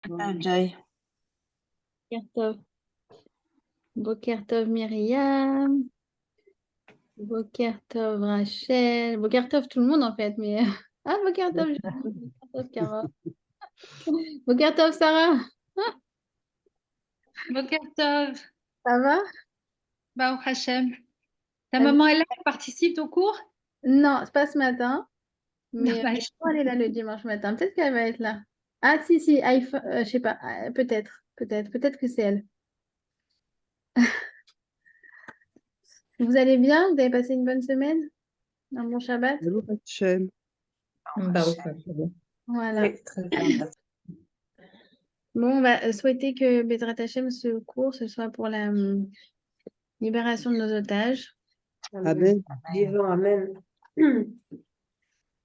Joy. Boker Tov. Boker Tov Myriam. Boker Tov Rachel. Boker Tov tout le monde en fait, mais ah Boker Tov, Boker Tov Carole. Boker Tov Sarah. Boker Tov, Ça va? Baruch Hashem. Ta Ça va? maman est là, elle participe au cours? Non, c'est pas ce matin, Non, mais bah, elle est là le dimanche matin. Peut-être qu'elle va être là. Ah si, je sais pas, peut-être que c'est elle. Vous allez bien? Vous avez passé une bonne semaine? Un bon Shabbat? Baruch Hashem. Baruch Hashem. Voilà. Oui, très bien. Bon, on va souhaiter que Bezrat Hashem, ce cours, ce soit pour la libération de nos otages. Amen. Vivons,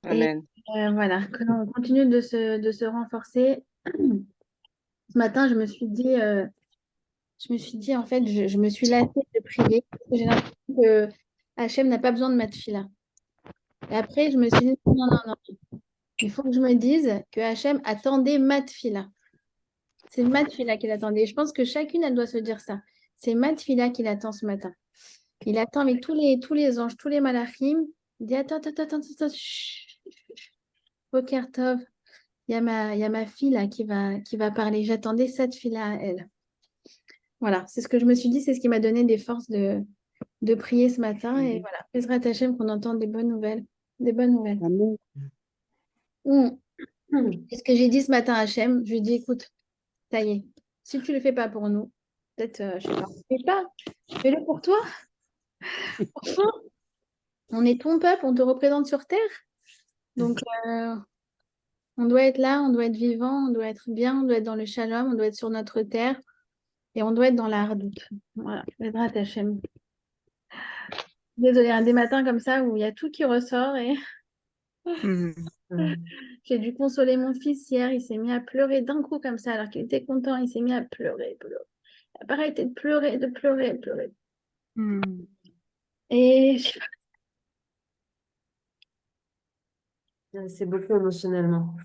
Amen. Et voilà, que l'on continue de se renforcer. Ce matin, je me suis dit, en fait, je me suis lassée de prier. Parce que j'ai l'impression que Hachem n'a pas besoin de ma tefila. Et après, je me suis dit, non, non, non. Il faut que je me dise que Hachem attendait ma tefila. C'est ma tefila qu'il attendait. Et je pense que chacune, elle doit se dire ça. C'est ma tefila qu'il attend ce matin. Il attend avec tous les anges, tous les malachim. Il dit, attends, chut, Boker Tov. Il y a ma fille là qui va parler. J'attendais cette fille-là à elle. Voilà, c'est ce que je me suis dit, c'est ce qui m'a donné des forces de prier ce matin. Et voilà, Bezrat Hashem, qu'on entende des bonnes nouvelles. Des bonnes nouvelles. Amen. C'est ce que j'ai dit ce matin à Hachem. Je lui ai dit, écoute, ça y est, si tu ne le fais pas pour nous, peut-être, je sais pas, fais pas, fais-le pour toi. Pour toi. On est ton peuple, on te représente sur terre. Donc, on doit être là, on doit être vivant, on doit être bien, on doit être dans le shalom, on doit être sur notre terre. Et on doit être dans la hardoute. Voilà, Bezrat Hashem. Désolée, des matins comme ça où il y a tout qui ressort et j'ai dû consoler mon fils hier. Il s'est mis à pleurer d'un coup comme ça alors qu'il était content. Il s'est mis à pleurer. Il n'a pas arrêté de pleurer, de pleurer, de pleurer. Et C'est beaucoup émotionnellement.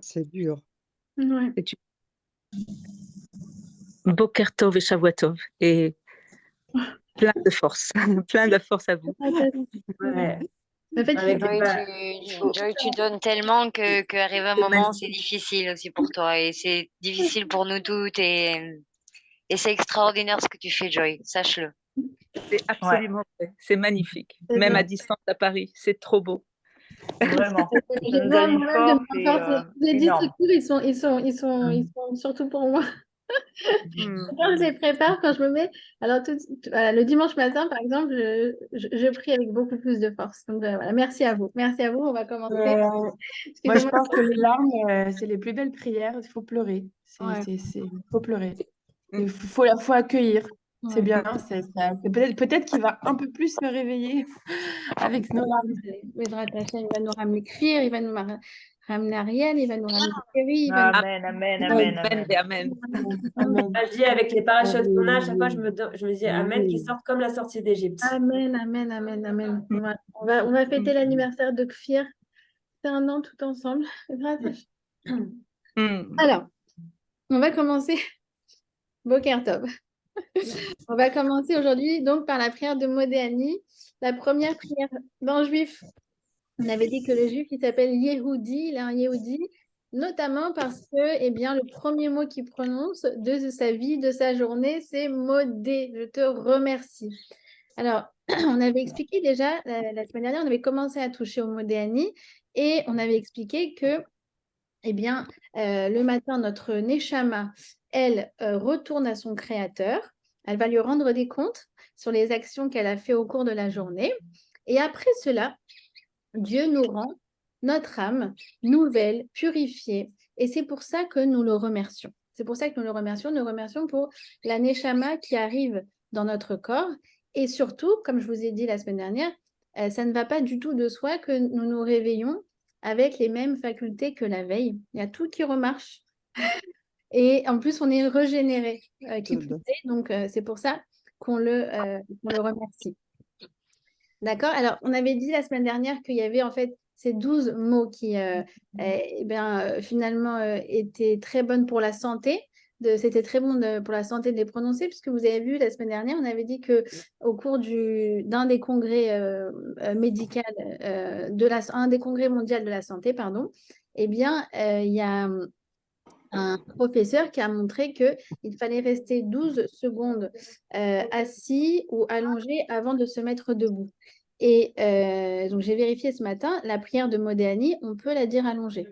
C'est dur. ouais. Boker Tov et Shavua Tov. Et plein de force. Plein de force à vous. Ouais. En fait, Avec Joy, tu donnes tellement qu'arrive un moment, c'est difficile aussi pour toi. Et c'est difficile pour nous toutes. Et c'est extraordinaire ce que tu fais, Joy. Sache-le. C'est absolument vrai. C'est magnifique. C'est Même bien. à distance à Paris. C'est trop beau. Vraiment. J'ai Ça nous donne une moi-même de force ma force. J'ai dit énorme. ce cours, ils sont surtout pour moi. Quand je les prépare, quand je me mets. Alors, voilà, le dimanche matin, par exemple, je prie avec beaucoup plus de force. Donc, voilà, merci à vous. Merci à vous. On va commencer. Moi, je pense que les larmes, c'est les plus belles prières. Il faut pleurer. Ouais. Il faut pleurer. Il faut accueillir. C'est bien. Peut-être qu'il va un peu plus se réveiller avec nos larmes. Bezrat Hashem, il va nous ramener Cuir, il va nous ramener Ariel, il va nous ramener Thierry, il va Amen, amen, amen, amen. Amen. Amen. je dis avec les parachutes qu'on a, à chaque fois, je me dis Amen, qui sortent comme la sortie d'Égypte. Amen, amen, amen, amen. Voilà. On va fêter l'anniversaire de Kfir. C'est un an tout ensemble. Bezrat Hashem. Alors, on va commencer. Boker Tov. On va commencer aujourd'hui donc par la prière de Modéani, la première prière d'un juif. On avait dit que le juif, il s'appelle Yehudi, il est un Yehudi, notamment parce que, eh bien, le premier mot qu'il prononce de sa vie, de sa journée, c'est Modé, je te remercie. Alors, on avait expliqué déjà, la semaine dernière, on avait commencé à toucher au Modéani et on avait expliqué que, eh bien, le matin, notre Neshama, elle retourne à son Créateur, elle va lui rendre des comptes sur les actions qu'elle a fait au cours de la journée. Et après cela, Dieu nous rend notre âme nouvelle, purifiée. Et c'est pour ça que nous le remercions. C'est pour ça que nous le remercions. Nous le remercions pour la Neshama qui arrive dans notre corps. Et surtout, comme je vous ai dit la semaine dernière, ça ne va pas du tout de soi que nous nous réveillons avec les mêmes facultés que la veille. Il y a tout qui remarche. Et en plus, on est régénéré, qui plus est. Donc, c'est pour ça qu'on le remercie. D'accord? Alors, on avait dit la semaine dernière qu'il y avait en fait ces 12 mots qui, finalement, étaient très bonnes pour la santé. C'était très bon pour la santé de les prononcer, puisque vous avez vu la semaine dernière, on avait dit qu'au cours d'un des congrès médical, un des congrès mondiaux de la santé, pardon, il y a un professeur qui a montré qu'il fallait rester 12 secondes assis ou allongé avant de se mettre debout. Et donc, j'ai vérifié ce matin, la prière de Modéani, on peut la dire allongée.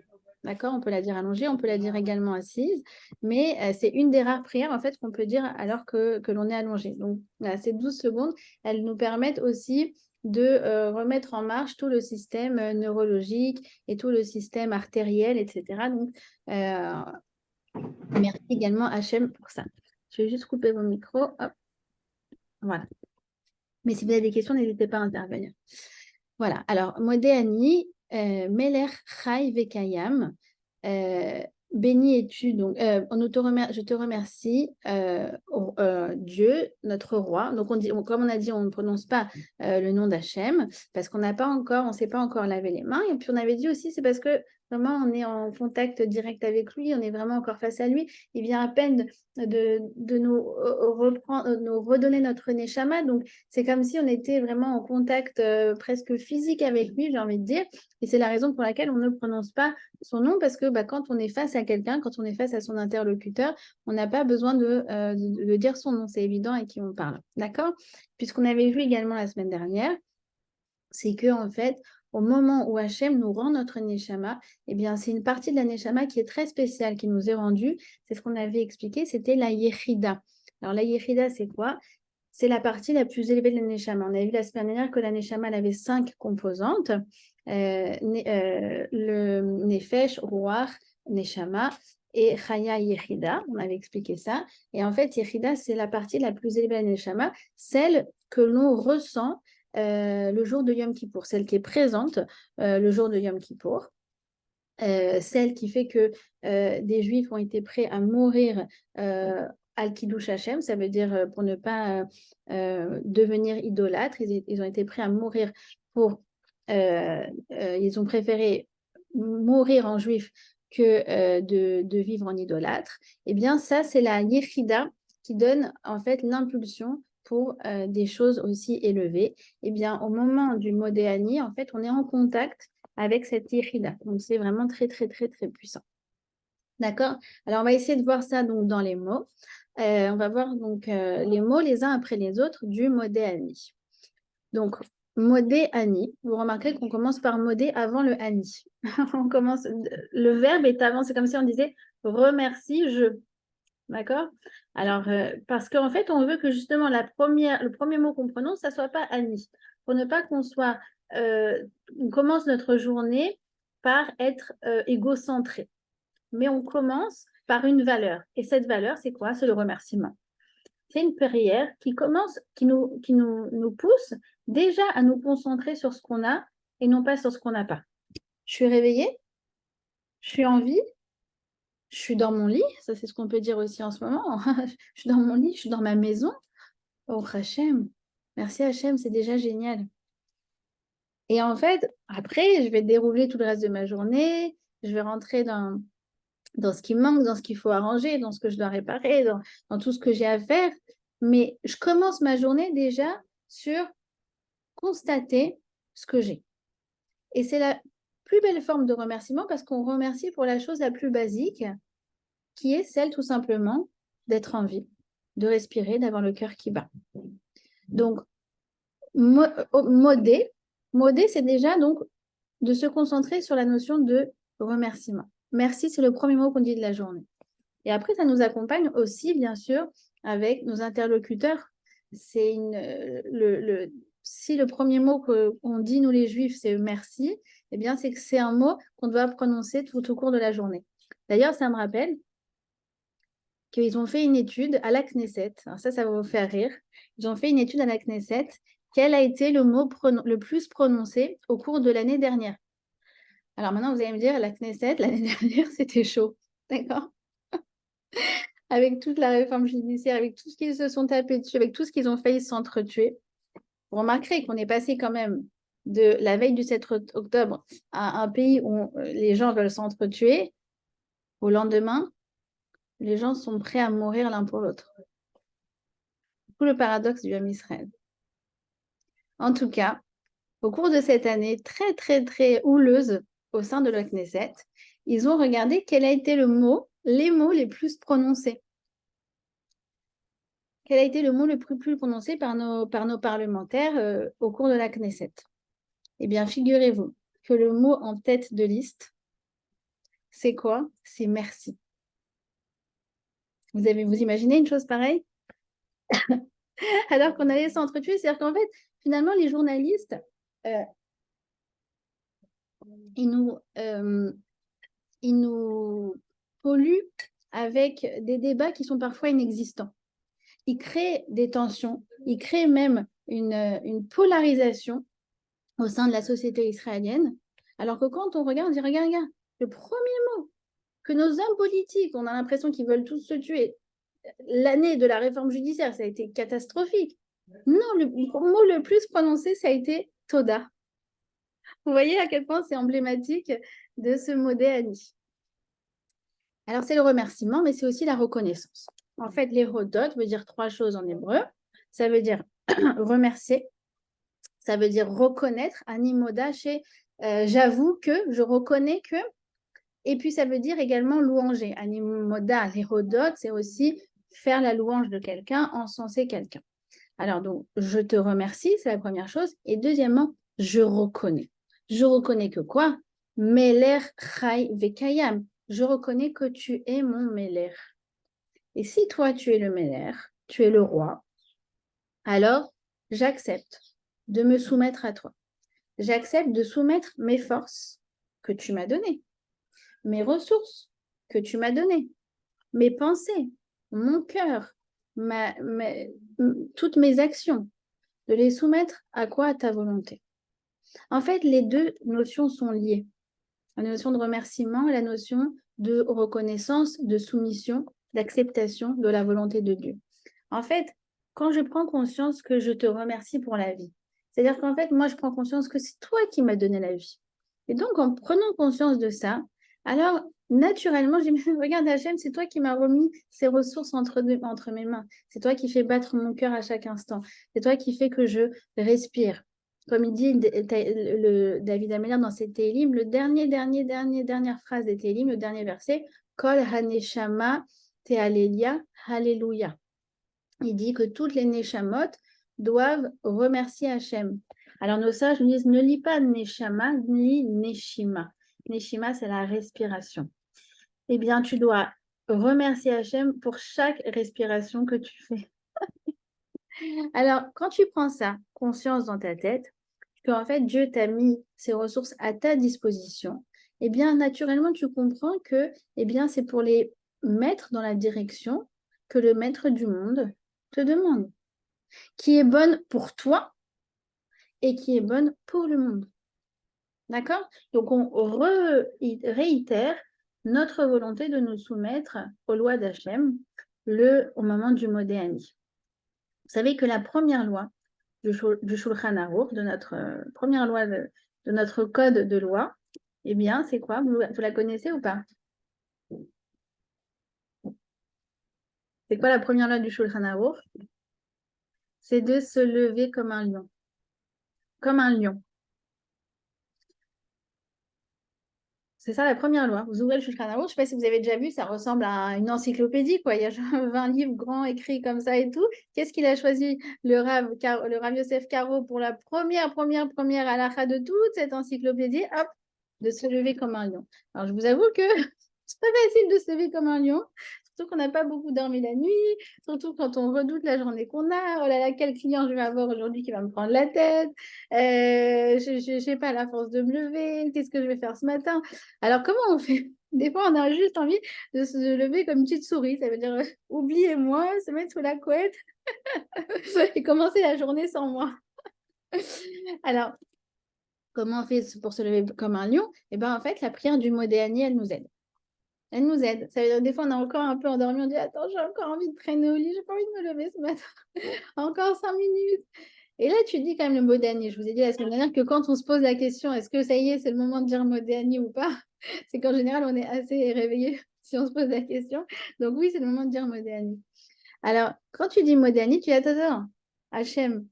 D'accord? On peut la dire allongée, on peut la dire également assise, mais c'est une des rares prières en fait qu'on peut dire alors que l'on est allongé. Donc, voilà, ces 12 secondes, elles nous permettent aussi de remettre en marche tout le système neurologique et tout le système artériel, etc. Donc, merci également Hachem pour ça. Je vais juste couper vos micros. Hop. Voilà. Mais si vous avez des questions, n'hésitez pas à intervenir. Voilà. Alors, Modéani, Meler Chai Vekayam. Béni es-tu donc. Je te remercie, Dieu, notre roi. Donc, comme on a dit, on ne prononce pas le nom d'Hachem parce qu'on ne s'est pas encore lavé les mains. Et puis, on avait dit aussi, c'est parce que vraiment, on est en contact direct avec lui, on est vraiment encore face à lui. Il vient à peine de nous redonner notre neshama. Donc, c'est comme si on était vraiment en contact presque physique avec lui, j'ai envie de dire. Et c'est la raison pour laquelle on ne prononce pas son nom, parce que quand on est face à quelqu'un, quand on est face à son interlocuteur, on n'a pas besoin de dire son nom. C'est évident à qui on parle. D'accord? Puisqu'on avait vu également la semaine dernière, c'est que en fait, au moment où Hachem nous rend notre Neshama, c'est une partie de la Neshama qui est très spéciale, qui nous est rendue. C'est ce qu'on avait expliqué, c'était la Yechida. Alors, la Yechida, c'est quoi? C'est la partie la plus élevée de la Neshama. On a vu la semaine dernière que la Neshama, elle avait 5 composantes. Le Nefesh, Ruach, Neshama et Chaya Yechida. On avait expliqué ça. Et en fait, Yechida, c'est la partie la plus élevée de la Neshama, celle que l'on ressent le jour de Yom Kippour, celle qui est présente le jour de Yom Kippour, celle qui fait que des Juifs ont été prêts à mourir al-Kiddush Hashem, ça veut dire pour ne pas devenir idolâtres, ils ont été prêts à mourir ils ont préféré mourir en juif que de vivre en idolâtre. Ça, c'est la Yechida qui donne en fait l'impulsion pour des choses aussi élevées. Au moment du Modéani, en fait, on est en contact avec cette Yechida. Donc, c'est vraiment très, très, très, très puissant. D'accord? Alors, on va essayer de voir ça donc, dans les mots. On va voir donc les mots les uns après les autres du Modéani. Donc, Modéani, vous remarquerez qu'on commence par Modé avant le Ani. Le verbe est avant, c'est comme si on disait remercie, je. D'accord? Alors, parce qu'en fait, on veut que justement le premier mot qu'on prononce, ça ne soit pas Annie. Pour ne pas qu'on commence notre journée par être égocentré. Mais on commence par une valeur. Et cette valeur, c'est quoi? C'est le remerciement. C'est une prière qui nous pousse déjà à nous concentrer sur ce qu'on a et non pas sur ce qu'on n'a pas. Je suis réveillée, je suis en vie, je suis dans mon lit, ça c'est ce qu'on peut dire aussi en ce moment. Je suis dans mon lit, je suis dans ma maison. Oh Hachem, merci Hachem, c'est déjà génial. Et en fait, après, je vais dérouler tout le reste de ma journée, je vais rentrer dans ce qui manque, dans ce qu'il faut arranger, dans ce que je dois réparer, dans tout ce que j'ai à faire. Mais je commence ma journée déjà sur constater ce que j'ai. Et c'est la plus belle forme de remerciement parce qu'on remercie pour la chose la plus basique, qui est celle tout simplement d'être en vie, de respirer, d'avoir le cœur qui bat. Donc, modé, c'est déjà donc de se concentrer sur la notion de remerciement. Merci, c'est le premier mot qu'on dit de la journée. Et après, ça nous accompagne aussi, bien sûr, avec nos interlocuteurs. Si le premier mot qu'on dit, nous les Juifs, c'est merci, c'est que c'est un mot qu'on doit prononcer tout au cours de la journée. D'ailleurs, ça me rappelle qu'ils ont fait une étude à la Knesset. Alors ça va vous faire rire. Ils ont fait une étude à la Knesset. Quel a été le mot le plus prononcé au cours de l'année dernière? Alors maintenant, vous allez me dire, la Knesset, l'année dernière, c'était chaud. D'accord? Avec toute la réforme judiciaire, avec tout ce qu'ils se sont tapés dessus, avec tout ce qu'ils ont failli s'entretuer. Vous remarquerez qu'on est passé quand même de la veille du 7 octobre à un pays où les gens veulent s'entretuer, au lendemain, les gens sont prêts à mourir l'un pour l'autre. Tout le paradoxe du Ham Israël. En tout cas, au cours de cette année très, très, très houleuse au sein de la Knesset, ils ont regardé quel a été les mots les plus prononcés. Quel a été le mot le plus prononcé par nos parlementaires au cours de la Knesset? Eh bien, figurez-vous que le mot en tête de liste, c'est quoi? C'est merci. Vous imaginez une chose pareille? Alors qu'on allait s'entretuer, c'est-à-dire qu'en fait, finalement, les journalistes, ils nous polluent avec des débats qui sont parfois inexistants. Ils créent des tensions, ils créent même une polarisation au sein de la société israélienne, alors que quand on regarde, on dit, regarde, le premier mot que nos hommes politiques, on a l'impression qu'ils veulent tous se tuer, l'année de la réforme judiciaire, ça a été catastrophique. Non, le mot le plus prononcé, ça a été Toda. Vous voyez à quel point c'est emblématique de ce mot d'Ani. Alors, c'est le remerciement, mais c'est aussi la reconnaissance. En fait, l'hérodote veut dire 3 choses en hébreu. Ça veut dire remercier, ça veut dire reconnaître, animoda, j'avoue que, je reconnais que, et puis ça veut dire également louanger. Animoda, l'hérodote, c'est aussi faire la louange de quelqu'un, encenser quelqu'un. Alors, donc, je te remercie, c'est la première chose. Et deuxièmement, je reconnais. Je reconnais que quoi? Meler chai vekayam. Je reconnais que tu es mon Meler. Et si toi, tu es le Meler, tu es le roi, alors j'accepte de me soumettre à toi. J'accepte de soumettre mes forces que tu m'as données, mes ressources que tu m'as données, mes pensées, mon cœur, toutes mes actions, de les soumettre à quoi? À ta volonté. En fait, les deux notions sont liées. La notion de remerciement et la notion de reconnaissance, de soumission, d'acceptation de la volonté de Dieu. En fait, quand je prends conscience que je te remercie pour la vie, c'est-à-dire qu'en fait, moi, je prends conscience que c'est toi qui m'as donné la vie. Et donc, en prenant conscience de ça, alors, naturellement, je dis, regarde Hachem, c'est toi qui m'as remis ces ressources entre mes mains. C'est toi qui fais battre mon cœur à chaque instant. C'est toi qui fais que je respire. Comme il dit David Améler dans ses Télim, le dernière phrase des Télim, le dernier verset, Kol haneshama te'alelia, Alléluia. Il dit que toutes les neshamot doivent remercier Hachem. Alors nos sages nous disent, ne lis pas neshama, ni neshima. Neshima, c'est la respiration. Eh bien, tu dois remercier Hachem pour chaque respiration que tu fais. Alors, quand tu prends ça, conscience dans ta tête, qu'en fait, Dieu t'a mis ces ressources à ta disposition, eh bien, naturellement, tu comprends que c'est pour les mettre dans la direction que le maître du monde te demande, qui est bonne pour toi et qui est bonne pour le monde. D'accord? Donc, on réitère notre volonté de nous soumettre aux lois d'Hachem au moment du Modéani. Vous savez que la première loi du Shulchan Aruch, de notre première loi, de notre code de loi, eh bien, c'est quoi? Vous la connaissez ou pas? C'est quoi la première loi du Shulchan Aruch? C'est de se lever comme un lion. Comme un lion. C'est ça la première loi. Vous ouvrez le Shulchan Aruch, je ne sais pas si vous avez déjà vu, ça ressemble à une encyclopédie, quoi. Il y a genre 20 livres grands écrits comme ça et tout. Qu'est-ce qu'il a choisi le Rav Yosef Karo pour la première halakha de toute cette encyclopédie? Hop, de se lever comme un lion. Alors, je vous avoue que c'est pas facile de se lever comme un lion, surtout qu'on n'a pas beaucoup dormi la nuit, surtout quand on redoute la journée qu'on a. Oh là là, quel client je vais avoir aujourd'hui qui va me prendre la tête? Je n'ai pas la force de me lever. Qu'est-ce que je vais faire ce matin? Alors, comment on fait? Des fois, on a juste envie de se lever comme une petite souris. Ça veut dire oubliez-moi, se mettre sous la couette et commencer la journée sans moi. Alors, comment on fait pour se lever comme un lion? Eh bien, en fait, la prière du Modéani, elle nous aide. Elle nous aide. Ça veut dire, des fois, on est encore un peu endormi. On dit, attends, j'ai encore envie de traîner au lit. J'ai pas envie de me lever ce matin. Encore 5 minutes. Et là, tu dis quand même le Modéani. Je vous ai dit la semaine dernière que quand on se pose la question, est-ce que ça y est, c'est le moment de dire Modéani ou pas? C'est qu'en général, on est assez réveillé si on se pose la question. Donc oui, c'est le moment de dire Modéani. Alors, quand tu dis Modéani, tu dis attends, Hachem,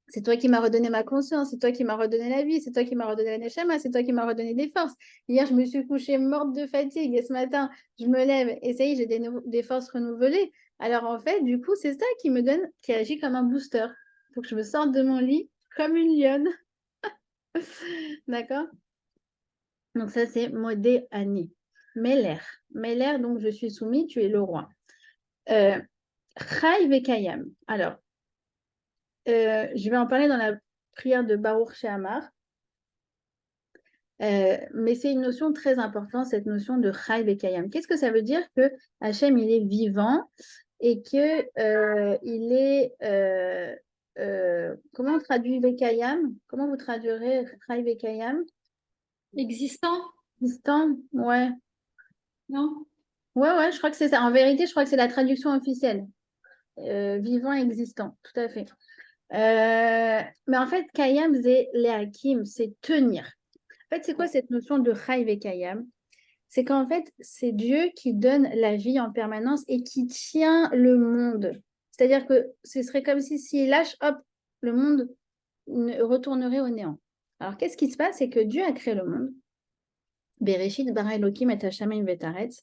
c'est toi qui m'as redonné ma conscience, c'est toi qui m'as redonné la vie, c'est toi qui m'as redonné la neshama, c'est toi qui m'as redonné des forces. Hier, je me suis couchée morte de fatigue et ce matin, je me lève et ça y est, j'ai des forces renouvelées. Alors en fait, du coup, c'est ça qui me donne, qui agit comme un booster. Il faut que je me sorte de mon lit comme une lionne. D'accord? Donc ça, c'est Modé Ani. Meler. Meler, donc je suis soumis, tu es le roi. Chai Vekayam. Alors, je vais en parler dans la prière de Baruch Shehamar. Mais c'est une notion très importante, cette notion de Chai Vekayam. Qu'est-ce que ça veut dire? Que Hachem, il est vivant et que il est... comment on traduit Vekayam? Comment vous traduirez Chai Vekayam? Existant, Distant? Ouais. non? Ouais, je crois que c'est ça. En vérité, je crois que c'est la traduction officielle. Vivant et existant, tout à fait. Mais en fait, Kayam, c'est Lehakim, c'est tenir. En fait, c'est quoi cette notion de Chai Vekayam? C'est qu'en fait, c'est Dieu qui donne la vie en permanence et qui tient le monde. C'est-à-dire que ce serait comme si s'il lâche, hop, le monde retournerait au néant. Alors, qu'est-ce qui se passe? C'est que Dieu a créé le monde. Bereshit bara Elokim et Hashamayim vetaretz.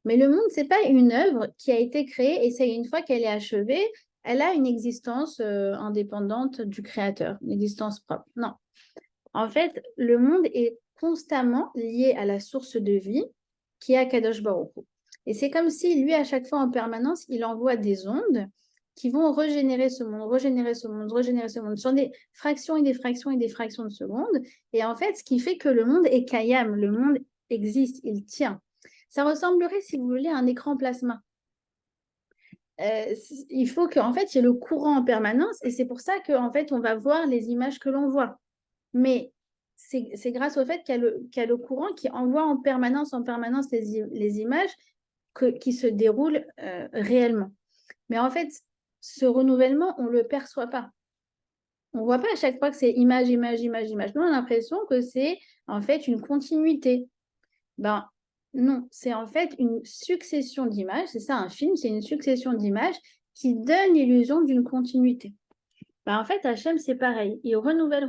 Mais le monde, ce n'est pas une œuvre qui a été créée et c'est une fois qu'elle est achevée, elle a une existence indépendante du créateur, une existence propre. Non. En fait, le monde est constamment lié à la source de vie qui est Kadosh Baruch Hu. Et c'est comme si lui, à chaque fois en permanence, il envoie des ondes qui vont régénérer ce monde, régénérer ce monde, régénérer ce monde, sur des fractions et des fractions et des fractions de secondes. Et en fait, ce qui fait que le monde est kayam, le monde existe, il tient. Ça ressemblerait, si vous voulez, à un écran plasma. Il faut qu'en fait, il y ait le courant en permanence et c'est pour ça qu'en fait, on va voir les images que l'on voit. Mais c'est grâce au fait qu'il y a le courant qui envoie en permanence les images qui se déroulent réellement. Mais en fait, ce renouvellement, on ne le perçoit pas. On ne voit pas à chaque fois que c'est image, image, image, image. Nous, on a l'impression que c'est en fait une continuité. Ben non, c'est en fait une succession d'images. C'est ça, un film, c'est une succession d'images qui donne l'illusion d'une continuité. Ben, en fait, Hachem, c'est pareil. Il renouvelle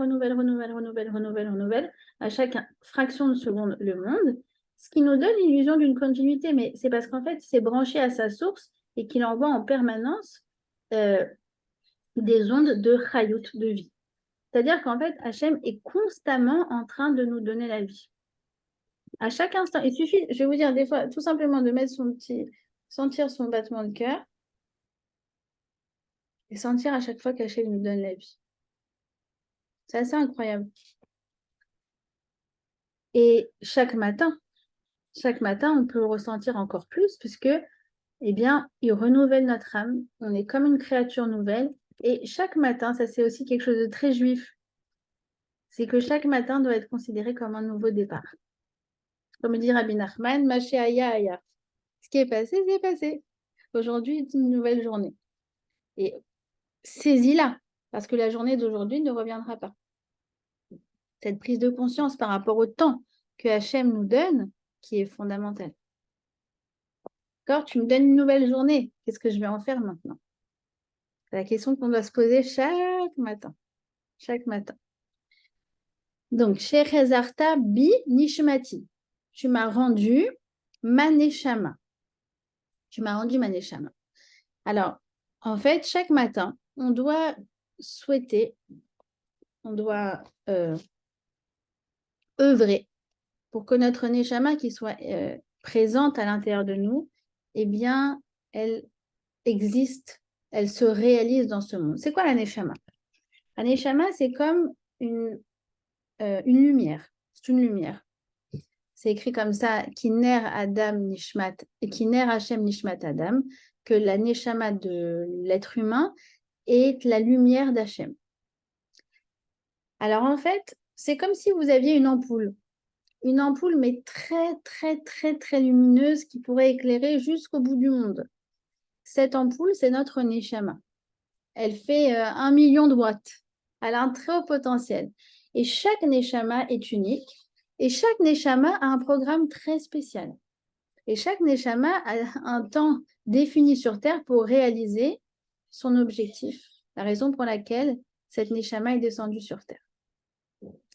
à chaque fraction de seconde le monde, ce qui nous donne l'illusion d'une continuité. Mais c'est parce qu'en fait, c'est branché à sa source et qu'il envoie en permanence des ondes de chayut, de vie. C'est-à-dire qu'en fait, Hachem est constamment en train de nous donner la vie. À chaque instant, il suffit, je vais vous dire, des fois, tout simplement de mettre sentir son battement de cœur et sentir à chaque fois qu'Hachem nous donne la vie. C'est assez incroyable. Et chaque matin, on peut le ressentir encore plus puisque, eh bien, il renouvelle notre âme. On est comme une créature nouvelle. Et chaque matin, ça c'est aussi quelque chose de très juif. C'est que chaque matin doit être considéré comme un nouveau départ. Comme dit Rabbi Nachman, Maché Aya Aya. Ce qui est passé, c'est passé. Aujourd'hui est une nouvelle journée. Et saisis-la, parce que la journée d'aujourd'hui ne reviendra pas. Cette prise de conscience par rapport au temps que Hachem nous donne, qui est fondamentale. D'accord? Tu me donnes une nouvelle journée. Qu'est-ce que je vais en faire maintenant? C'est la question qu'on doit se poser chaque matin. Chaque matin. Donc, Shechezarta bi nishmati. Tu m'as rendu ma neshama. Tu m'as rendu ma neshama. Alors, en fait, chaque matin, on doit souhaiter, on doit œuvrer pour que notre neshama qui soit présente à l'intérieur de nous, eh bien, elle existe, elle se réalise dans ce monde. C'est quoi la neshama? La neshama, c'est comme une lumière. C'est une lumière. C'est écrit comme ça, Kiner Adam Nishmat, et Kiner Hashem Nishmat Adam, que la neshama de l'être humain est la lumière d'Hachem. Alors en fait, c'est comme si vous aviez une ampoule mais très, très, très, très lumineuse qui pourrait éclairer jusqu'au bout du monde. Cette ampoule, c'est notre neshama. elle fait 1 million de watts. Elle a un très haut potentiel. Et chaque Neshama est unique. Et chaque Neshama a un programme très spécial. Et chaque Neshama a un temps défini sur Terre pour réaliser son objectif. La raison pour laquelle cette Neshama est descendue sur Terre.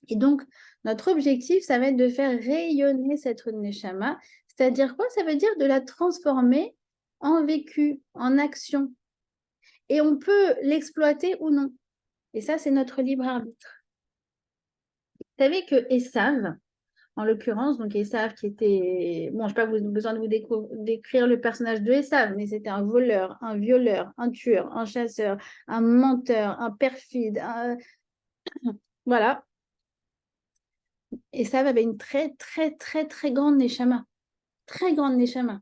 Et donc, notre objectif, ça va être de faire rayonner cette Neshama. C'est-à-dire quoi? Ça veut dire de la transformer en vécu, en action. Et on peut l'exploiter ou non. Et ça, c'est notre libre arbitre. Vous savez que Esav, en l'occurrence, donc Esav qui était... Bon, je n'ai pas besoin de vous décrire le personnage de Esav, mais c'était un voleur, un violeur, un tueur, un chasseur, un menteur, un perfide. Voilà. Esav avait une très, très, très, très grande Neshama. Très grande Neshama.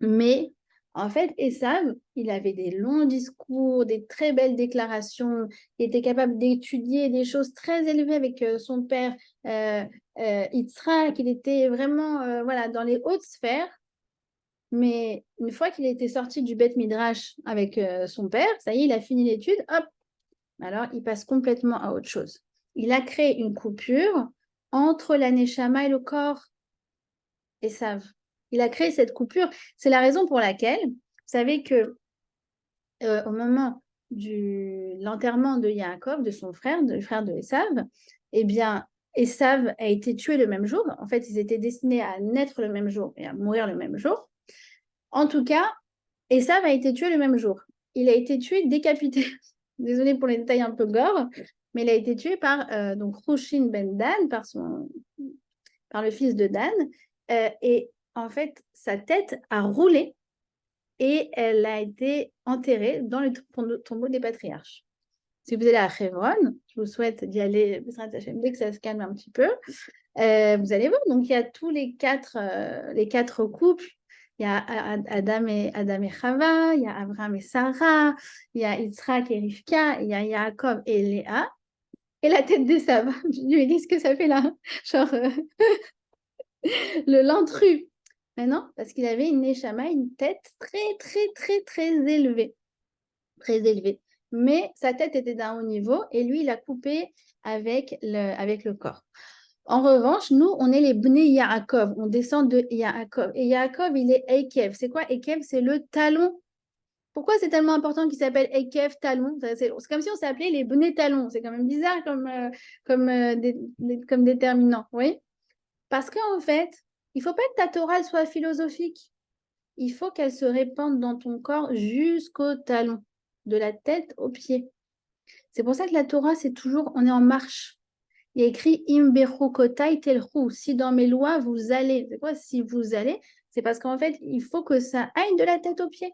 Mais en fait, Esav, il avait des longs discours, des très belles déclarations, il était capable d'étudier des choses très élevées avec son père Yitzhak, il était vraiment voilà, dans les hautes sphères. Mais une fois qu'il était sorti du Beth Midrash avec son père, ça y est, il a fini l'étude, hop, alors il passe complètement à autre chose. Il a créé une coupure entre la Neshama et le corps. Esav. Il a créé cette coupure. C'est la raison pour laquelle, vous savez que au moment de l'enterrement de Yaakov, de son frère, le frère de Esav, eh bien, Esav a été tué le même jour. En fait, ils étaient destinés à naître le même jour et à mourir le même jour. En tout cas, Esav a été tué le même jour. Il a été tué décapité. Désolée pour les détails un peu gore, mais il a été tué par donc Rouchin ben Dan, par le fils de Dan. Et en fait, sa tête a roulé et elle a été enterrée dans le tombeau des patriarches. Si vous allez à Hebron, je vous souhaite d'y aller dès que ça se calme un petit peu. Vous allez voir, donc il y a tous les quatre couples. Il y a Adam et Chava, il y a Abraham et Sarah, il y a Yitzhak et Rivka, il y a Yaakov et Léa. Et la tête d'Esav. Je lui ai dit ce que ça fait là. Genre, l'intrus. Mais non, parce qu'il avait une neshama, une tête très, très, très, très élevée. Très élevée. Mais sa tête était d'un haut niveau et lui, il a coupé avec le corps. En revanche, nous, on est les Bnei Yaakov. On descend de Yaakov. Et Yaakov, il est Ekev. C'est quoi Ekev? C'est le talon. Pourquoi c'est tellement important qu'il s'appelle Ekev, talon? C'est comme si on s'appelait les Bnei talons. C'est quand même bizarre comme déterminant. Oui? Parce qu'en fait, il ne faut pas que ta Torah soit philosophique. Il faut qu'elle se répande dans ton corps jusqu'au talon, de la tête aux pieds. C'est pour ça que la Torah, c'est toujours, on est en marche. Il y a écrit Im bechokotai telchu. Si dans mes lois, vous allez. C'est quoi si vous allez? C'est parce qu'en fait, il faut que ça aille de la tête aux pieds.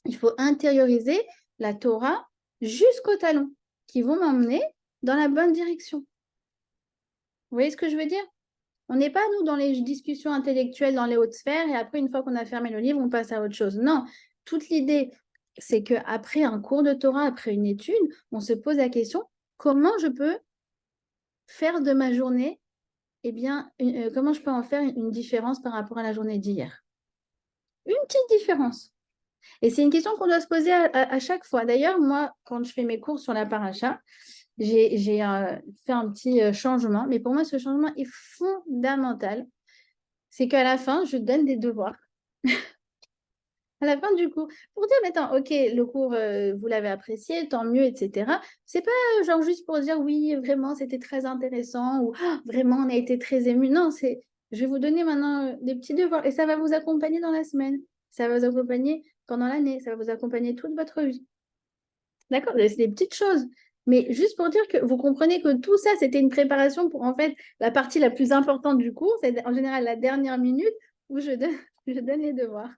Il faut intérioriser la Torah jusqu'au talon, qui vont m'emmener dans la bonne direction. Vous voyez ce que je veux dire? On n'est pas, nous, dans les discussions intellectuelles dans les hautes sphères et après, une fois qu'on a fermé le livre, on passe à autre chose. Non, toute l'idée, c'est qu'après un cours de Torah, après une étude, on se pose la question, comment je peux faire de ma journée, eh bien, comment je peux en faire une différence par rapport à la journée d'hier? Une petite différence. Et c'est une question qu'on doit se poser à chaque fois. D'ailleurs, moi, quand je fais mes cours sur la paracha, j'ai fait un petit changement, mais pour moi, ce changement est fondamental. C'est qu'à la fin, je donne des devoirs. À la fin du cours, pour dire, attends, ok, le cours, vous l'avez apprécié, tant mieux, etc. C'est pas genre juste pour dire, oui, vraiment, c'était très intéressant, ou ah, vraiment, on a été très émus. Non, je vais vous donner maintenant des petits devoirs, et ça va vous accompagner dans la semaine, ça va vous accompagner pendant l'année, ça va vous accompagner toute votre vie. D'accord? C'est des petites choses. Mais juste pour dire que vous comprenez que tout ça, c'était une préparation pour en fait la partie la plus importante du cours, c'est en général la dernière minute où je donne les devoirs.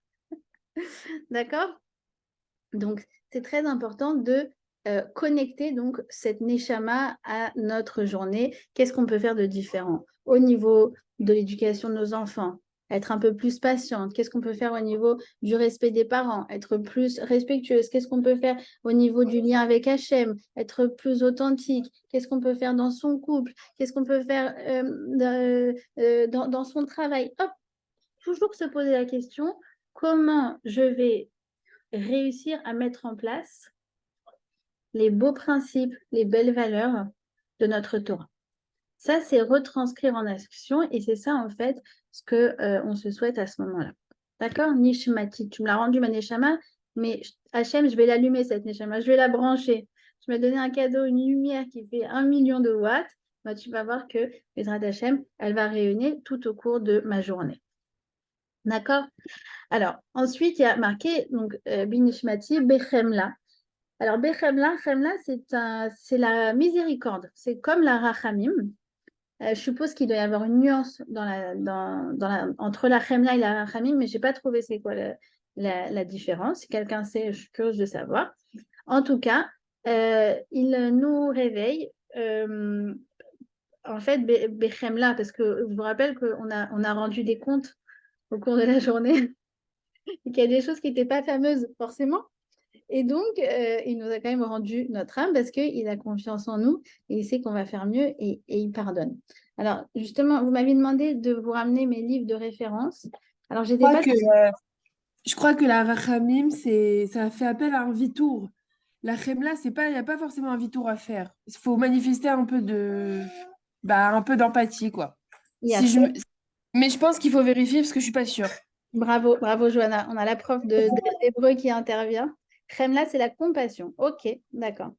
D'accord? Donc, c'est très important de connecter donc cette neshama à notre journée. Qu'est-ce qu'on peut faire de différent au niveau de l'éducation de nos enfants? Être un peu plus patiente. Qu'est-ce qu'on peut faire au niveau du respect des parents? Être plus respectueuse. Qu'est-ce qu'on peut faire au niveau du lien avec Hachem? Être plus authentique. Qu'est-ce qu'on peut faire dans son couple? Qu'est-ce qu'on peut faire dans son travail? Hop, toujours se poser la question, comment je vais réussir à mettre en place les beaux principes, les belles valeurs de notre Torah. Ça, c'est retranscrire en action et c'est ça, en fait, ce que on se souhaite à ce moment-là. D'accord? Nishmati, tu me l'as rendu ma Neshama, mais Hachem, je vais l'allumer cette Neshama, je vais la brancher. Tu m'as donné un cadeau, une lumière qui fait 1 million de watts. Bah, tu vas voir que Bezrat Hachem, elle va rayonner tout au cours de ma journée. D'accord? Alors, ensuite, il y a marqué, donc, Binishmati, Bechemla. Alors, Bechemla, Chemla, c'est la miséricorde. C'est comme la Rachamim. Je suppose qu'il doit y avoir une nuance entre la Chemla et la Rachamim, mais je n'ai pas trouvé c'est quoi la différence. Si quelqu'un sait, je suis curieuse de savoir. En tout cas, il nous réveille, en fait, Bechemla, parce que je vous rappelle qu'on a rendu des comptes au cours de la journée et qu'il y a des choses qui n'étaient pas fameuses, forcément. Et donc, il nous a quand même rendu notre âme parce qu'il a confiance en nous et il sait qu'on va faire mieux et il pardonne. Alors, justement, vous m'avez demandé de vous ramener mes livres de référence. Alors, Je crois que la Rachamim, ça fait appel à un vitour. La Chemla, il n'y a pas forcément un vitour à faire. Il faut manifester un peu un peu d'empathie, quoi. Mais je pense qu'il faut vérifier parce que je suis pas sûre. Bravo, bravo Johanna. On a la prof d'hébreu qui intervient. Chemla, c'est la compassion. Ok, d'accord.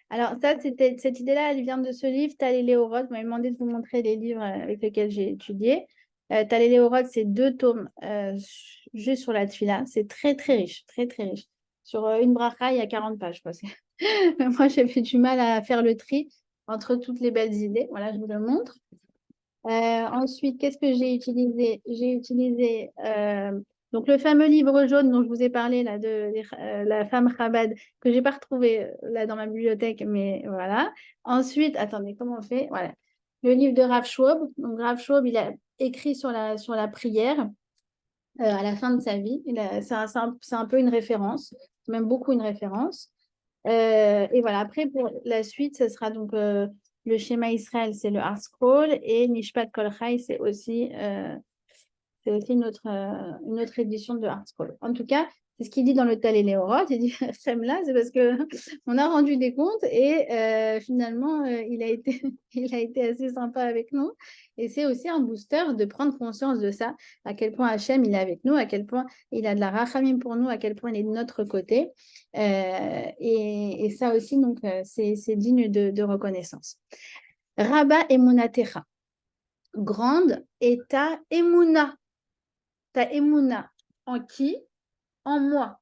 Alors, cette idée-là, elle vient de ce livre, Taléléorod. Vous m'avez demandé de vous montrer les livres avec lesquels j'ai étudié. Taléléorod, c'est 2 tomes juste sur la tfila. C'est très, très riche, très, très riche. Sur une bracha, il y a 40 pages. Quoi. Moi, j'ai fait du mal à faire le tri entre toutes les belles idées. Voilà, je vous le montre. Ensuite, qu'est-ce que j'ai utilisé? J'ai utilisé donc le fameux livre jaune dont je vous ai parlé là, de la femme Chabad, que je n'ai pas retrouvé là dans ma bibliothèque, mais voilà. Ensuite, attendez, comment on fait? Voilà. Le livre de Rav Schwab. Donc, Rav Schwab, il a écrit sur la prière à la fin de sa vie. C'est un peu une référence, même beaucoup une référence. Et voilà, après, pour la suite, ce sera donc le schéma Israël, c'est le Art Scroll, et Mishpat Kol Chai, c'est aussi une autre édition de Art Scroll. En tout cas, c'est ce qu'il dit dans le Taléléorod. Il dit là, c'est parce qu'on a rendu des comptes et finalement, il a été assez sympa avec nous. Et c'est aussi un booster de prendre conscience de ça, à quel point Hachem, il est avec nous, à quel point il a de la rachamim pour nous, à quel point il est de notre côté. Et ça aussi, donc, c'est digne de reconnaissance. Rabba Emunatecha. Grande est ta Emuna. Ta Emuna. En qui? En moi.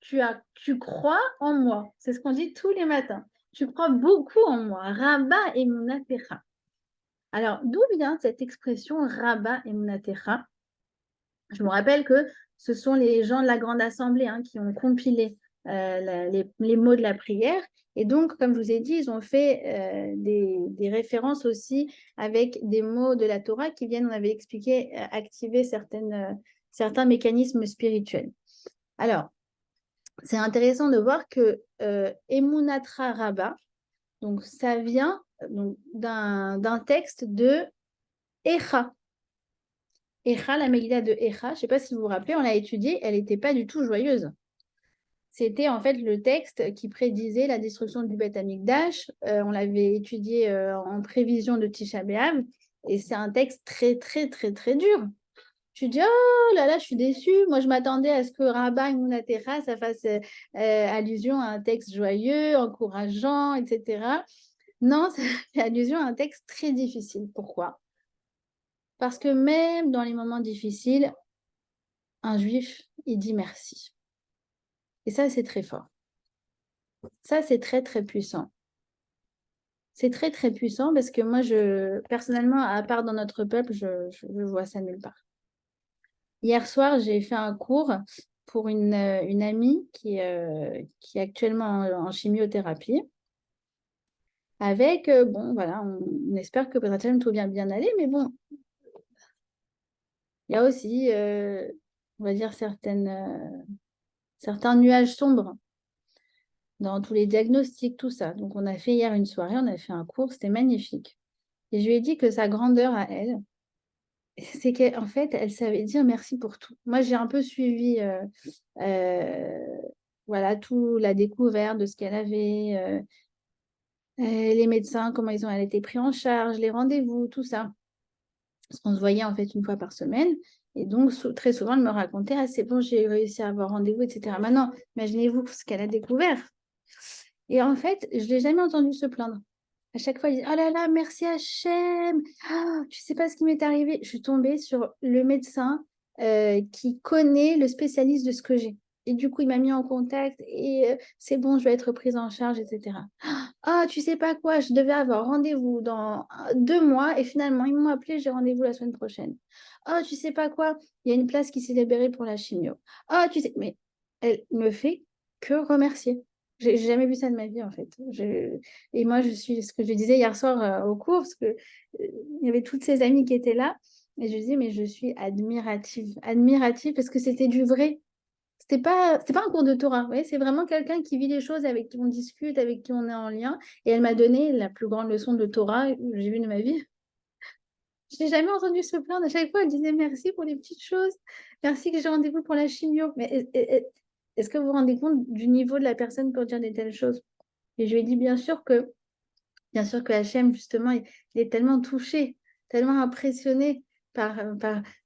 Tu crois en moi. C'est ce qu'on dit tous les matins. Tu crois beaucoup en moi. Rabba Emunatecha. Alors, d'où vient cette expression Rabba Emunatecha? Je me rappelle que ce sont les gens de la Grande Assemblée qui ont compilé les mots de la prière. Et donc, comme je vous ai dit, ils ont fait des références aussi avec des mots de la Torah qui viennent, on avait expliqué, activer certains mécanismes spirituels. Alors, c'est intéressant de voir que Emunatra Rabba, donc ça vient d'un texte de Echa. Echa, la Megillah de Echa, je ne sais pas si vous vous rappelez, on l'a étudiée, elle n'était pas du tout joyeuse. C'était en fait le texte qui prédisait la destruction du Beth Amikdash. On l'avait étudié en prévision de Tisha B'Av, et c'est un texte très, très, très, très dur. Tu dis, oh là là, je suis déçue. Moi, je m'attendais à ce que Rabba Emunatecha, ça fasse allusion à un texte joyeux, encourageant, etc. Non, ça fait allusion à un texte très difficile. Pourquoi? Parce que même dans les moments difficiles, un juif, il dit merci. Et ça, c'est très fort. Ça, c'est très, très puissant. C'est très, très puissant parce que moi, personnellement, à part dans notre peuple, je vois ça nulle part. Hier soir, j'ai fait un cours pour une amie qui est actuellement en chimiothérapie. Avec, bon, voilà, on espère que peut-être tout va bien aller, mais bon, il y a aussi, on va dire, certains nuages sombres dans tous les diagnostics, tout ça. Donc, on a fait hier une soirée, on a fait un cours, c'était magnifique. Et je lui ai dit que sa grandeur à elle, c'est qu'en fait, elle savait dire merci pour tout. Moi, j'ai un peu suivi voilà, tout la découverte de ce qu'elle avait, les médecins, comment elle a été pris en charge, les rendez-vous, tout ça. Parce qu'on se voyait en fait une fois par semaine. Et donc, très souvent, elle me racontait, ah, c'est bon, j'ai réussi à avoir rendez-vous, etc. Maintenant, imaginez-vous ce qu'elle a découvert. Et en fait, je ne l'ai jamais entendu se plaindre. À chaque fois, elle dit, oh là là, merci Hachem. Ah, tu sais pas ce qui m'est arrivé. Je suis tombée sur le médecin qui connaît le spécialiste de ce que j'ai. Et du coup, il m'a mis en contact et c'est bon, je vais être prise en charge, etc. Ah, tu sais pas quoi, je devais avoir rendez-vous dans 2 mois et finalement, ils m'ont appelé, j'ai rendez-vous la semaine prochaine. Ah, tu sais pas quoi, il y a une place qui s'est libérée pour la chimio. Ah, tu sais, mais elle me fait que remercier. J'ai jamais vu ça de ma vie, en fait. Et moi, je suis, ce que je disais hier soir au cours, parce que il y avait toutes ces amies qui étaient là, et je disais, mais je suis admirative, admirative, parce que c'était du vrai. C'était pas un cours de Torah, vous voyez, c'est vraiment quelqu'un qui vit les choses, avec qui on discute, avec qui on est en lien. Et elle m'a donné la plus grande leçon de Torah que j'ai vue de ma vie. Je n'ai jamais entendu se plaindre. À chaque fois, elle disait merci pour les petites choses. Merci que j'ai rendez-vous pour la chimio. Mais est-ce que vous vous rendez compte du niveau de la personne pour dire de telles choses? Et je lui ai dit bien sûr que Hachem, justement, il est tellement touché, tellement impressionné par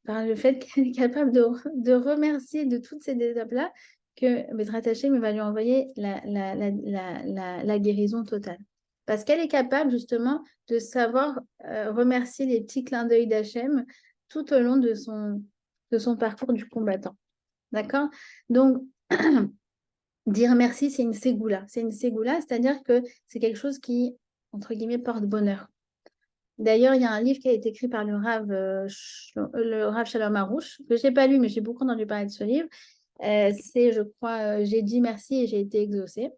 le fait qu'elle est capable de remercier de toutes ces étapes-là, que Bezrat Hachem va lui envoyer la guérison totale. Parce qu'elle est capable, justement, de savoir remercier les petits clins d'œil d'Hachem tout au long de son parcours du combattant. D'accord? Donc, dire merci, c'est une ségoula. C'est une ségoula, c'est-à-dire que c'est quelque chose qui, entre guillemets, porte bonheur. D'ailleurs, il y a un livre qui a été écrit par le Rav Shalom Harouche, que je n'ai pas lu, mais j'ai beaucoup entendu parler de ce livre. C'est, je crois, J'ai dit merci et j'ai été exaucée.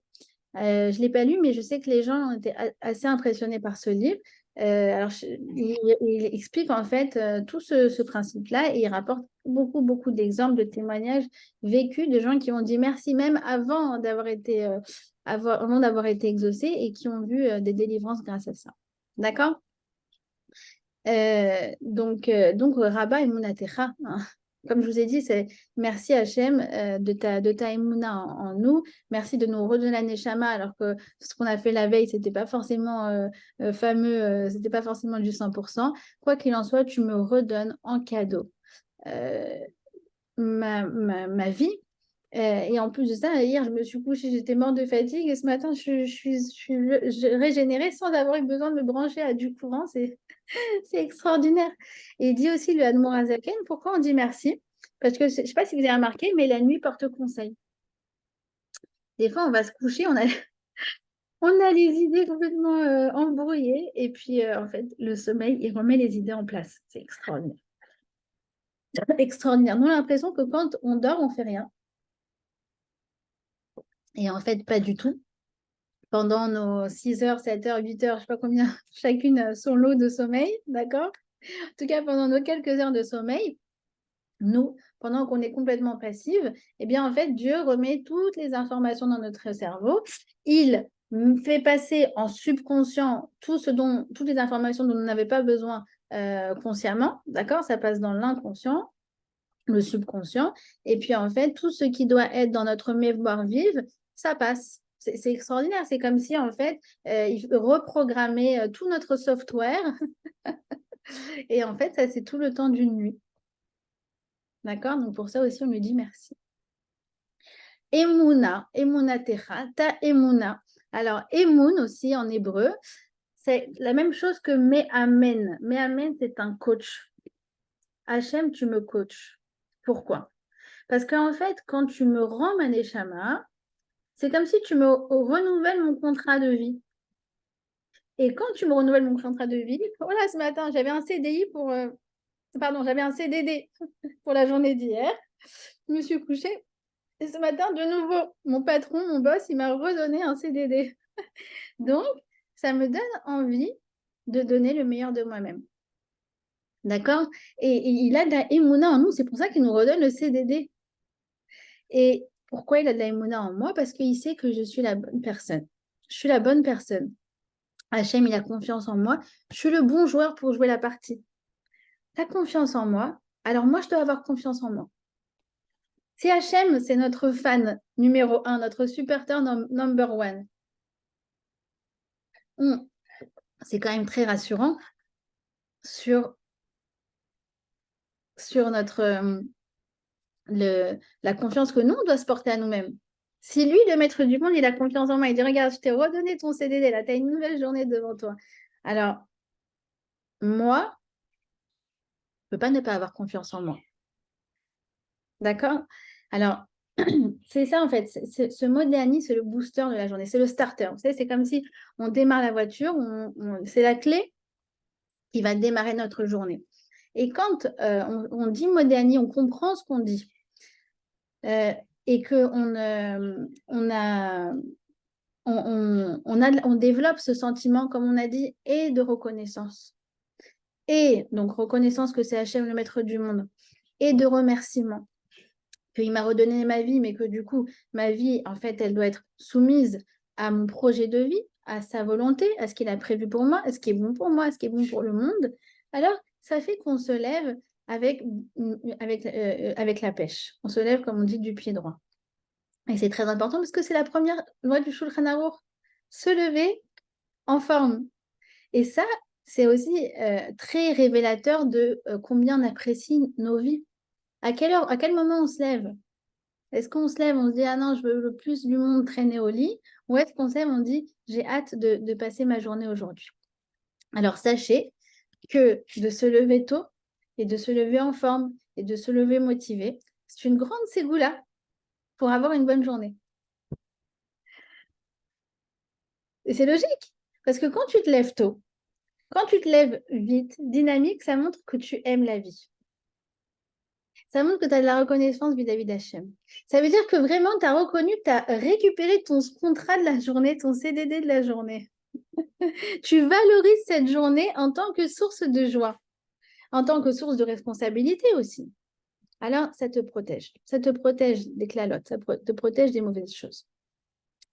Je ne l'ai pas lu, mais je sais que les gens ont été assez impressionnés par ce livre. Alors, il explique en fait tout ce principe-là et il rapporte beaucoup d'exemples, de témoignages vécus de gens qui ont dit merci même avant d'avoir été exaucés et qui ont vu des délivrances grâce à ça. D'accord? Donc Rabat et Mounatecha, hein. Comme je vous ai dit, c'est merci Hachem de ta Emouna en nous. Merci de nous redonner la Neshama, alors que ce qu'on a fait la veille, c'était pas forcément fameux, c'était pas forcément du 100%. Quoi qu'il en soit, tu me redonnes en cadeau ma vie. Et en plus de ça, hier, je me suis couchée, j'étais morte de fatigue. Et ce matin, je suis régénérée sans avoir eu besoin de me brancher à du courant. C'est extraordinaire. Et il dit aussi, le Admour Azaken, pourquoi on dit merci? Parce que, je ne sais pas si vous avez remarqué, mais la nuit porte conseil. Des fois, on va se coucher, on a les idées complètement embrouillées. Et puis, en fait, le sommeil, il remet les idées en place. C'est extraordinaire. Extraordinaire. Nous, on a l'impression que quand on dort, on ne fait rien. Et en fait, pas du tout. Pendant nos 6 heures, 7 heures, 8 heures, je ne sais pas combien, chacune son lot de sommeil, d'accord? En tout cas, pendant nos quelques heures de sommeil, nous, pendant qu'on est complètement passive, eh bien, en fait, Dieu remet toutes les informations dans notre cerveau. Il fait passer en subconscient toutes les informations dont on n'avait pas besoin consciemment, d'accord? Ça passe dans l'inconscient, le subconscient. Et puis, en fait, tout ce qui doit être dans notre mémoire vive, ça passe. C'est extraordinaire. C'est comme si, en fait, il reprogrammait tout notre software. Et en fait, ça, c'est tout le temps d'une nuit. D'accord? Donc, pour ça aussi, on lui dit merci. Emouna, Emouna Techa, ta Emouna. Alors, Emoun aussi, en hébreu, c'est la même chose que Me'amen. Me'amen, c'est un coach. Hachem, tu me coaches. Pourquoi? Parce qu'en fait, quand tu me rends ma neshama, c'est comme si tu me renouvelles mon contrat de vie. Et quand tu me renouvelles mon contrat de vie, voilà, ce matin, j'avais un CDI j'avais un CDD pour la journée d'hier. Je me suis couchée et ce matin, de nouveau, mon patron, mon boss, il m'a redonné un CDD. Donc, ça me donne envie de donner le meilleur de moi-même. D'accord? Et il a de la émouna en nous, c'est pour ça qu'il nous redonne le CDD. Et pourquoi il a de la émouna en moi? Parce qu'il sait que je suis la bonne personne. Je suis la bonne personne. Hachem, il a confiance en moi. Je suis le bon joueur pour jouer la partie. Tu as confiance en moi, alors moi, je dois avoir confiance en moi. Si Hachem, c'est notre fan numéro 1, notre supporter number 1, c'est quand même très rassurant sur notre, la confiance que nous, on doit se porter à nous-mêmes. Si lui, le maître du monde, il a confiance en moi, il dit, regarde, je t'ai redonné ton CDD, là, tu as une nouvelle journée devant toi. Alors, moi, je ne peux pas ne pas avoir confiance en moi. D'accord? Alors, c'est ça, en fait. Ce mot Déani, c'est le booster de la journée, c'est le starter. Vous savez, c'est comme si on démarre la voiture, c'est la clé qui va démarrer notre journée. Et quand on dit Modéani, on comprend ce qu'on dit. Et on développe ce sentiment, comme on a dit, et de reconnaissance. Et donc, reconnaissance que c'est Hachem, le maître du monde, et de remerciement. Qu'il m'a redonné ma vie, mais que du coup, ma vie, en fait, elle doit être soumise à mon projet de vie, à sa volonté, à ce qu'il a prévu pour moi, à ce qui est bon pour moi, à ce qui est bon pour le monde. Alors, ça fait qu'on se lève avec la pêche. On se lève, comme on dit, du pied droit. Et c'est très important parce que c'est la première loi du Shulchan Aruch. Se lever en forme. Et ça, c'est aussi très révélateur de combien on apprécie nos vies. À quelle heure, à quel moment on se lève? Est-ce qu'on se lève, on se dit, ah non, je veux le plus du monde traîner au lit? Ou est-ce qu'on se lève, on dit, j'ai hâte de passer ma journée aujourd'hui? Alors, sachez que de se lever tôt et de se lever en forme et de se lever motivé, c'est une grande ségoula pour avoir une bonne journée. Et c'est logique, parce que quand tu te lèves tôt, quand tu te lèves vite, dynamique, ça montre que tu aimes la vie. Ça montre que tu as de la reconnaissance vis-à-vis d'Hachem. Ça veut dire que vraiment, tu as reconnu, tu as récupéré ton contrat de la journée, ton CDD de la journée. Tu valorises cette journée en tant que source de joie, en tant que source de responsabilité aussi. Alors, ça te protège. Ça te protège des clalottes, ça te protège des mauvaises choses.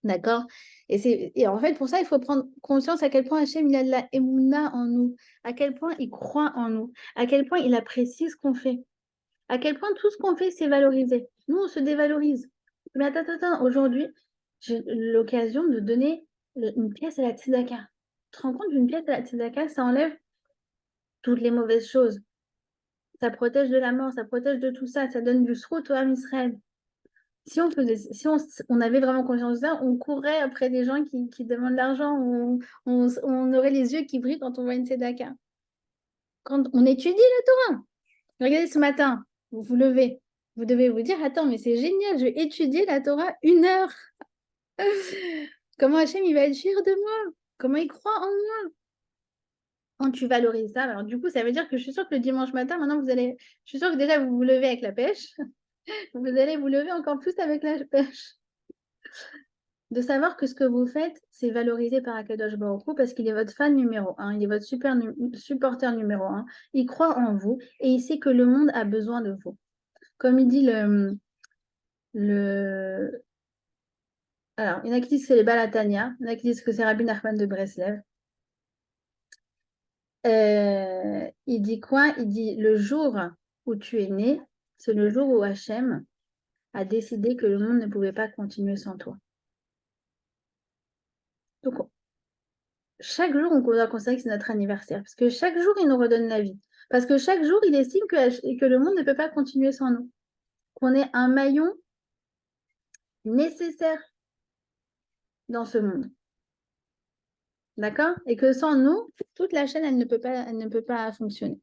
D'accord? Et en fait, pour ça, il faut prendre conscience à quel point Hachem, il a de la émouna en nous, à quel point il croit en nous, à quel point il apprécie ce qu'on fait. À quel point tout ce qu'on fait, c'est valorisé. Nous, on se dévalorise. Mais attends, aujourd'hui, j'ai l'occasion de donner une pièce à la tzedaka. Tu te rends compte d'une pièce à la tzedaka, ça enlève toutes les mauvaises choses. Ça protège de la mort, ça protège de tout ça, ça donne du srout au Ham Israël. Si on avait vraiment conscience de ça, on courrait après des gens qui demandent de l'argent, on aurait les yeux qui brillent quand on voit une tzedaka. Quand on étudie la Torah, regardez ce matin, vous vous levez, vous devez vous dire, attends, mais c'est génial, je vais étudier la Torah 1 heure. Comment Hachem, il va être fier de moi? Comment il croit en moi? Quand tu valorises ça, alors du coup, ça veut dire que je suis sûre que le dimanche matin, maintenant, je suis sûre que déjà, vous vous levez avec la pêche. Vous allez vous lever encore plus avec la pêche. De savoir que ce que vous faites, c'est valorisé par Akadosh Baruch Hu parce qu'il est votre fan numéro 1, il est votre supporter numéro 1, il croit en vous et il sait que le monde a besoin de vous. Comme il dit alors, il y en a qui disent que c'est les Balatania, il y en a qui disent que c'est Rabbi Nachman de Breslev. Il dit quoi? Il dit, le jour où tu es né, c'est le jour où Hachem a décidé que le monde ne pouvait pas continuer sans toi. Donc, chaque jour, on doit considérer que c'est notre anniversaire, parce que chaque jour, il nous redonne la vie. Parce que chaque jour, il estime que le monde ne peut pas continuer sans nous. Qu'on est un maillon nécessaire dans ce monde. D'accord? Et que sans nous, toute la chaîne, elle ne peut pas fonctionner.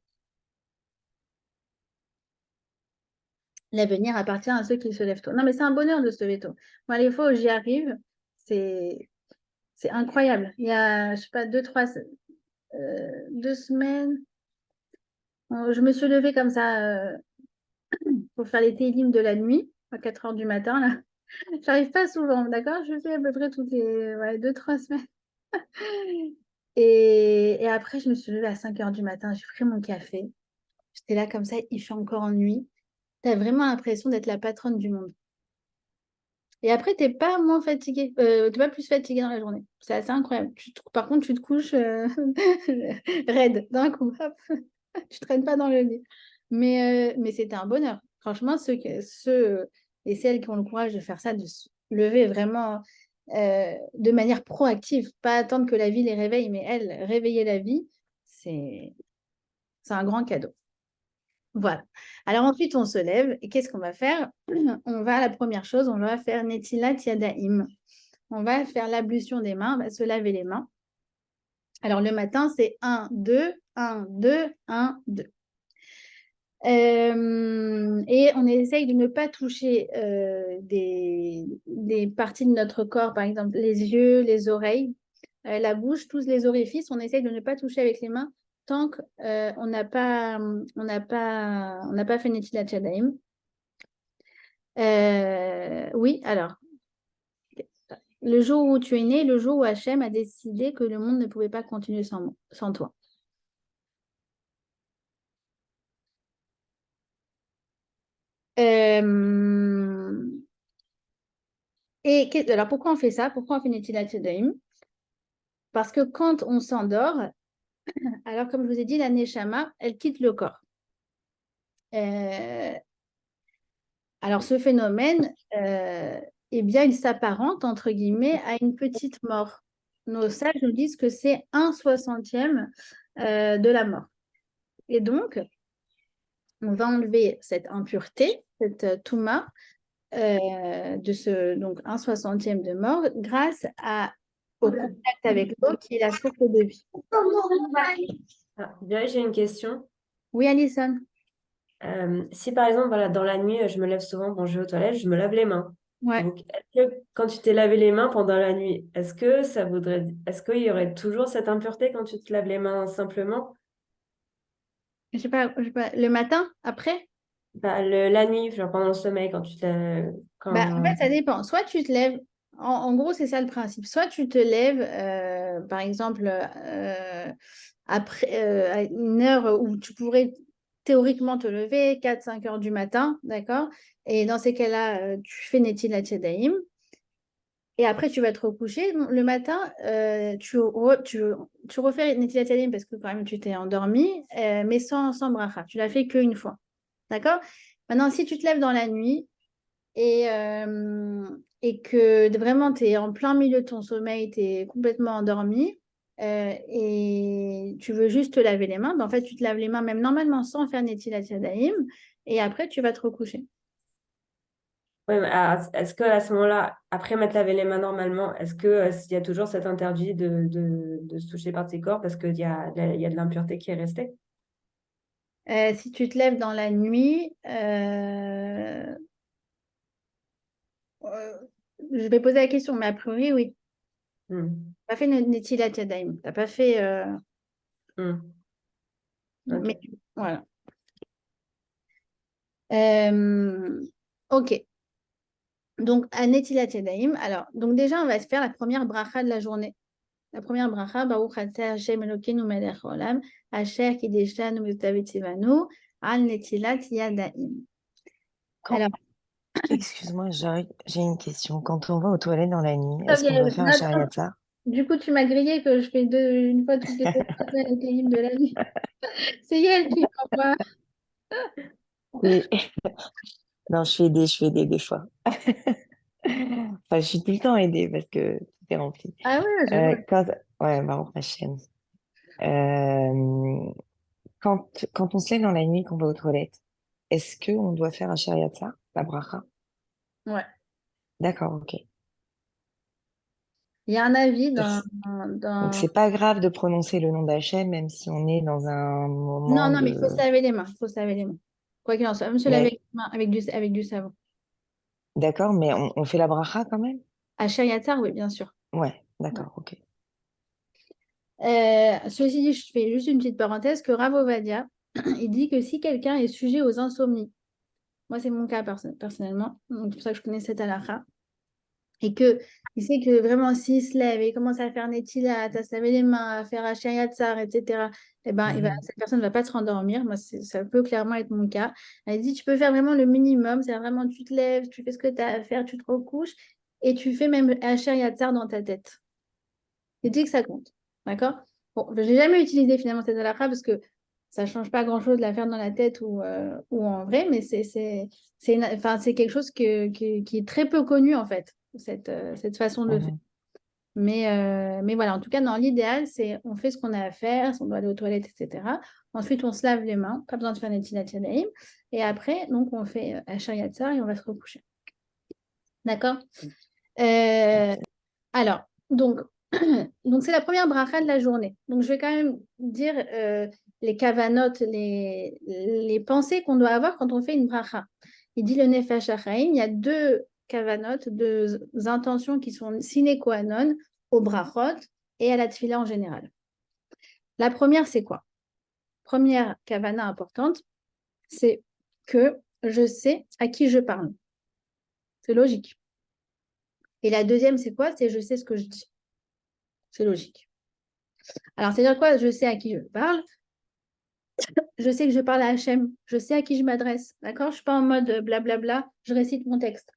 L'avenir appartient à ceux qui se lèvent tôt. Non, mais c'est un bonheur de se lever tôt. Moi, les fois où j'y arrive, c'est incroyable. Il y a, je sais pas, 2 semaines, je me suis levée comme ça pour faire les télim de la nuit, à 4 heures du matin. Là. J'arrive pas souvent, d'accord? Je fais à peu près toutes les 2-3 semaines. Et après, je me suis levée à 5 heures du matin, j'ai pris mon café. J'étais là comme ça, il fait encore nuit. Tu as vraiment l'impression d'être la patronne du monde. Et après, tu n'es pas moins fatiguée, tu n'es pas plus fatiguée dans la journée. C'est assez incroyable. Par contre, tu te couches raide d'un coup. Hop. Tu ne traînes pas dans le lit. Mais c'était un bonheur. Franchement, il et celles qui ont le courage de faire ça, de se lever vraiment de manière proactive, pas attendre que la vie les réveille, mais elles, réveiller la vie, c'est un grand cadeau. Voilà. Alors ensuite, on se lève et qu'est-ce qu'on va faire? La première chose, on va faire Netilat Yadayim. On va faire l'ablution des mains, on va se laver les mains. Alors le matin, c'est 1, 2, 1, 2, 1, 2. Et on essaye de ne pas toucher des parties de notre corps, par exemple les yeux, les oreilles, la bouche, tous les orifices. On essaye de ne pas toucher avec les mains tant qu'on n'a pas fait Netilat Yadayim. Oui, alors, le jour où tu es né, le jour où Hachem a décidé que le monde ne pouvait pas continuer sans toi. Alors, pourquoi on fait ça? Pourquoi on fait Netilat Yadayim? Parce que quand on s'endort, alors comme je vous ai dit, la Neshama, elle quitte le corps. Alors, ce phénomène, eh bien, il s'apparente, entre guillemets, à une petite mort. Nos sages nous disent que c'est 1/60e de la mort. Et donc, on va enlever cette impureté, cette touma, donc 1/60e de mort, grâce au contact avec l'eau qui est la source de vie. J'ai une question. Oui, Alison. Si par exemple, voilà, dans la nuit, je me lève souvent quand je vais aux toilettes, je me lave les mains. Ouais. Donc, est-ce que quand tu t'es lavé les mains pendant la nuit, est-ce qu'il y aurait toujours cette impureté quand tu te laves les mains simplement? Je sais pas, le matin, après? La nuit, genre pendant le sommeil, quand tu te lèves. En fait, ça dépend. Soit tu te lèves, en gros, c'est ça le principe. Soit tu te lèves, par exemple, après à une heure où tu pourrais théoriquement te lever, 4-5 heures du matin, d'accord? Et dans ces cas-là, tu fais Netilat Yadayim. Et après, tu vas te recoucher. Le matin, tu refais Netilat Yadayim parce que quand même, tu t'es endormi, mais sans bracha. Tu l'as fait qu'une fois. D'accord? Maintenant, si tu te lèves dans la nuit et que vraiment, tu es en plein milieu de ton sommeil, tu es complètement endormi et tu veux juste te laver les mains, en fait, tu te laves les mains même normalement sans faire Netilat Yadayim et après, tu vas te recoucher. Oui, mais est-ce qu'à ce moment-là, après m'être lavé les mains normalement, est-ce qu'il y a toujours cet interdit de se toucher par tes corps parce qu'il y a de l'impureté qui est restée? Si tu te lèves dans la nuit, je vais poser la question, mais a priori, oui. Tu n'as pas fait Netilat Yadayim. Tu n'as pas fait... Mais voilà. Ok. Donc, à Netilat Yadayim, alors, donc déjà, on va faire la première bracha de la journée. La première bracha, Baruch Atah Hashem Elokeinu melech haolam, Asher kideshanu v'yutav tzivanu, al Netilat Yadayim. Alors, Excuse-moi, j'ai une question. Quand on va aux toilettes dans la nuit, est-ce qu'on doit faire un shariatzar? Du coup, tu m'as grillé que je fais une fois toutes les 2 semaines les terribles de la nuit. C'est elle qui m'envoie. Oui. Non, je fais aider des fois. Enfin, je suis tout le temps aidée parce que tout est rempli. Ah ouais, je vois. Ouais, Baruch Hashem. Quand on se lève dans la nuit, qu'on va aux toilettes, est-ce qu'on doit faire un shariatzar, la bracha? Ouais. D'accord, ok. Il y a un avis Donc, c'est pas grave de prononcer le nom d'Hachem, même si on est dans un moment Non, mais il de... faut se laver les mains. Il faut se laver les mains. Quoi qu'il en soit, même se laver les mains avec du savon. D'accord, mais on fait la bracha quand même? À Yatzar, oui, bien sûr. Ouais, d'accord, ok. Ceci dit, je fais juste une petite parenthèse que Rav Ovadia, il dit que si quelqu'un est sujet aux insomnies, moi c'est mon cas personnellement, donc c'est pour ça que je connais cette halakha, et que il sait que vraiment s'il se lève et commence à faire Netilat, à se laver les mains, à faire Asher Yatzar, etc., eh ben, cette personne ne va pas se rendormir. Moi, ça peut clairement être mon cas. Elle dit, tu peux faire vraiment le minimum, c'est vraiment tu te lèves, tu fais ce que tu as à faire, tu te recouches, et tu fais même Asher Yatzar dans ta tête. Il dit que ça compte. D'accord? Bon, je n'ai jamais utilisé finalement cette halakha parce que Ça ne change pas grand-chose de la faire dans la tête ou en vrai, mais c'est quelque chose qui est très peu connu, en fait, cette façon de le faire. Mais voilà, en tout cas, dans l'idéal, c'est on fait ce qu'on a à faire, si on doit aller aux toilettes, etc. Ensuite, on se lave les mains, pas besoin de faire Netilat Yadayim. Et après, donc, on fait Asher Yatzar et on va se recoucher. D'accord? Alors, donc, donc c'est la première bracha de la journée. Donc, je vais quand même dire les kavanotes, les pensées qu'on doit avoir quand on fait une bracha. Il dit le Nefesh HaChaim, il y a 2 kavanotes, 2 intentions qui sont sine qua non au brachot et à la tefila en général. La première, c'est quoi? Première kavana importante, c'est que je sais à qui je parle. C'est logique. Et la deuxième, c'est quoi? C'est je sais ce que je dis. C'est logique. Alors, c'est-à-dire quoi? Je sais à qui je parle. Je sais que je parle à Hachem. Je sais à qui je m'adresse. D'accord? Je ne suis pas en mode blablabla. Je récite mon texte.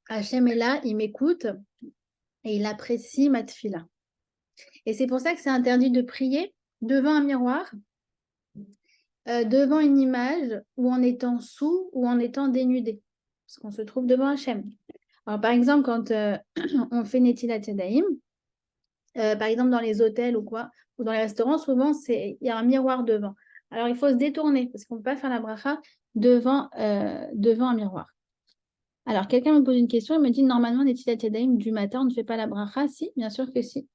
Hachem est là, il m'écoute et il apprécie ma tefila. Et c'est pour ça que c'est interdit de prier devant un miroir, devant une image ou en étant sous ou en étant dénudé. Parce qu'on se trouve devant Hachem. Alors, par exemple, quand on fait Netilat Yadayim, par exemple dans les hôtels ou quoi, ou dans les restaurants, souvent, il y a un miroir devant. Alors, il faut se détourner parce qu'on ne peut pas faire la bracha devant un miroir. Alors, quelqu'un me pose une question, il me dit, normalement, Netilat Yadayim du matin, on ne fait pas la bracha. Si, bien sûr que si.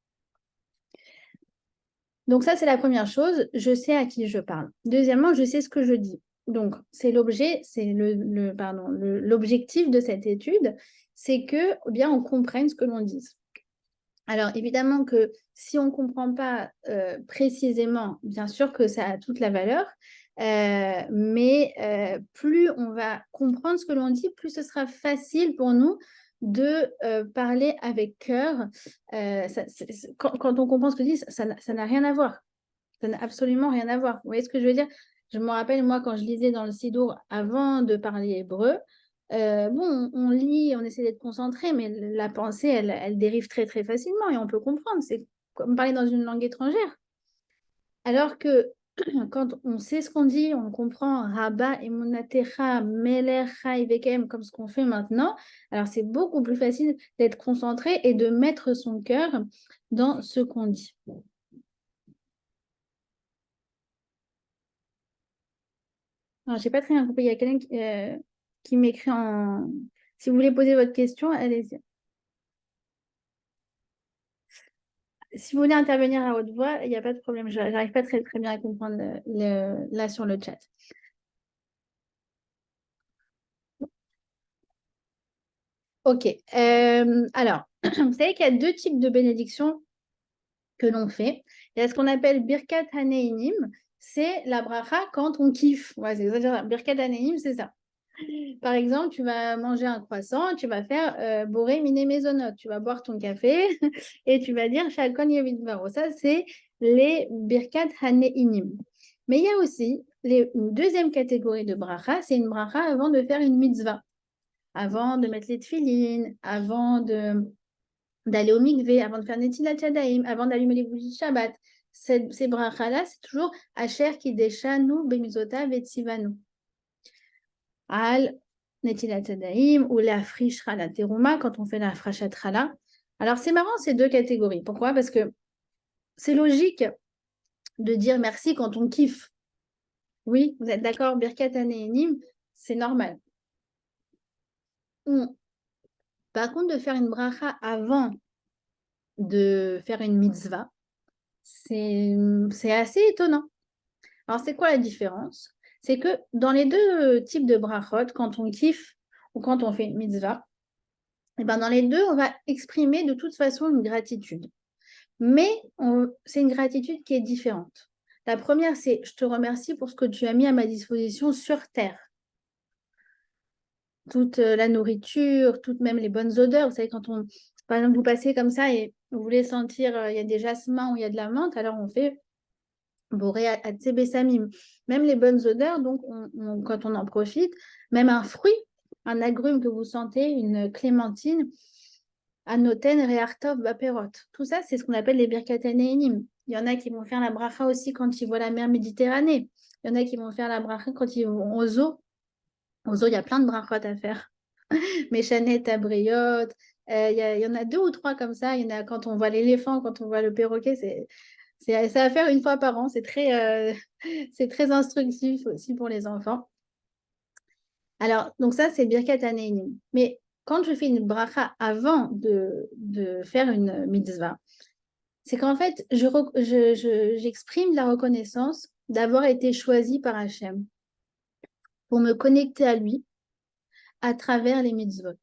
Donc ça, c'est la première chose, je sais à qui je parle. Deuxièmement, je sais ce que je dis. Donc, c'est l'objectif de cette étude, c'est que bien on comprenne ce que l'on dit. Alors, évidemment que si on ne comprend pas précisément, bien sûr que ça a toute la valeur, mais plus on va comprendre ce que l'on dit, plus ce sera facile pour nous de parler avec cœur. Quand on comprend ce que dit, ça n'a rien à voir. Ça n'a absolument rien à voir. Vous voyez ce que je veux dire? Je me rappelle, moi, quand je lisais dans le Sidour avant de parler hébreu, on lit, on essaie d'être concentré, mais la pensée, elle dérive très, très facilement et on peut comprendre. C'est comme parler dans une langue étrangère. Alors que quand on sait ce qu'on dit, on comprend Rabba, Emunatecha, Meler, Chai, Vekem, comme ce qu'on fait maintenant, alors c'est beaucoup plus facile d'être concentré et de mettre son cœur dans ce qu'on dit. Alors, j'ai pas très bien compris. Il y a quelqu'un qui m'écrit en... Si vous voulez poser votre question, allez-y. Si vous voulez intervenir à haute voix, il n'y a pas de problème. Je n'arrive pas très, très bien à comprendre là sur le chat. Ok. Alors, vous savez qu'il y a 2 types de bénédictions que l'on fait. Il y a ce qu'on appelle Birkat Haneinim. C'est la bracha quand on kiffe. Ouais, c'est ça. Birkat Haneinim, c'est ça. Par exemple, tu vas manger un croissant, tu vas faire Boré Mine Maisonot. Tu vas boire ton café et tu vas dire Shalkon Yavit Baro. Ça, c'est les Birkat Haneinim. Mais il y a aussi une deuxième catégorie de bracha, c'est une bracha avant de faire une mitzvah, avant de mettre les tefilines, avant d'aller au mikvé, avant de faire Netilat Yadayim, avant d'allumer les bougies de Shabbat. Ces brachas-là, c'est toujours Asher Kideshanu Bemizota Vetsivanu. Al Netilat Yadayim ou la Frishra la Teruma, quand on fait la Frachat Chala. Alors, c'est marrant ces 2 catégories. Pourquoi? Parce que c'est logique de dire merci quand on kiffe. Oui, vous êtes d'accord, Birkat Haneinim, c'est normal. Par contre, de faire une bracha avant de faire une mitzvah, c'est assez étonnant. Alors, c'est quoi la différence? C'est que dans les 2 types de brachot, quand on kiffe ou quand on fait une mitzvah, et ben dans les 2, on va exprimer de toute façon une gratitude. Mais c'est une gratitude qui est différente. La première, c'est « je te remercie pour ce que tu as mis à ma disposition sur terre ». Toute la nourriture, toutes même les bonnes odeurs. Vous savez, quand par exemple, vous passez comme ça et vous voulez sentir, il y a des jasmins ou il y a de la menthe, alors on fait Boré à Samim. Même les bonnes odeurs, donc quand on en profite, même un fruit, un agrume que vous sentez, une clémentine, Anoten, Reartov, Baperot. Tout ça, c'est ce qu'on appelle les Birkat Haneinim. Il y en a qui vont faire la bracha aussi quand ils voient la mer Méditerranée. Il y en a qui vont faire la bracha quand ils vont aux eaux. Aux eaux, il y a plein de brachot à faire. Méchanet, Tabriot. Il y en a 2 ou 3 comme ça. Il y en a quand on voit l'éléphant, quand on voit le perroquet. C'est à faire une fois par an. C'est c'est très instructif aussi pour les enfants. Alors, donc ça, c'est Birkat Hanenim. Mais quand je fais une bracha avant de faire une mitzvah, c'est qu'en fait, j'exprime la reconnaissance d'avoir été choisie par Hachem pour me connecter à lui à travers les mitzvot.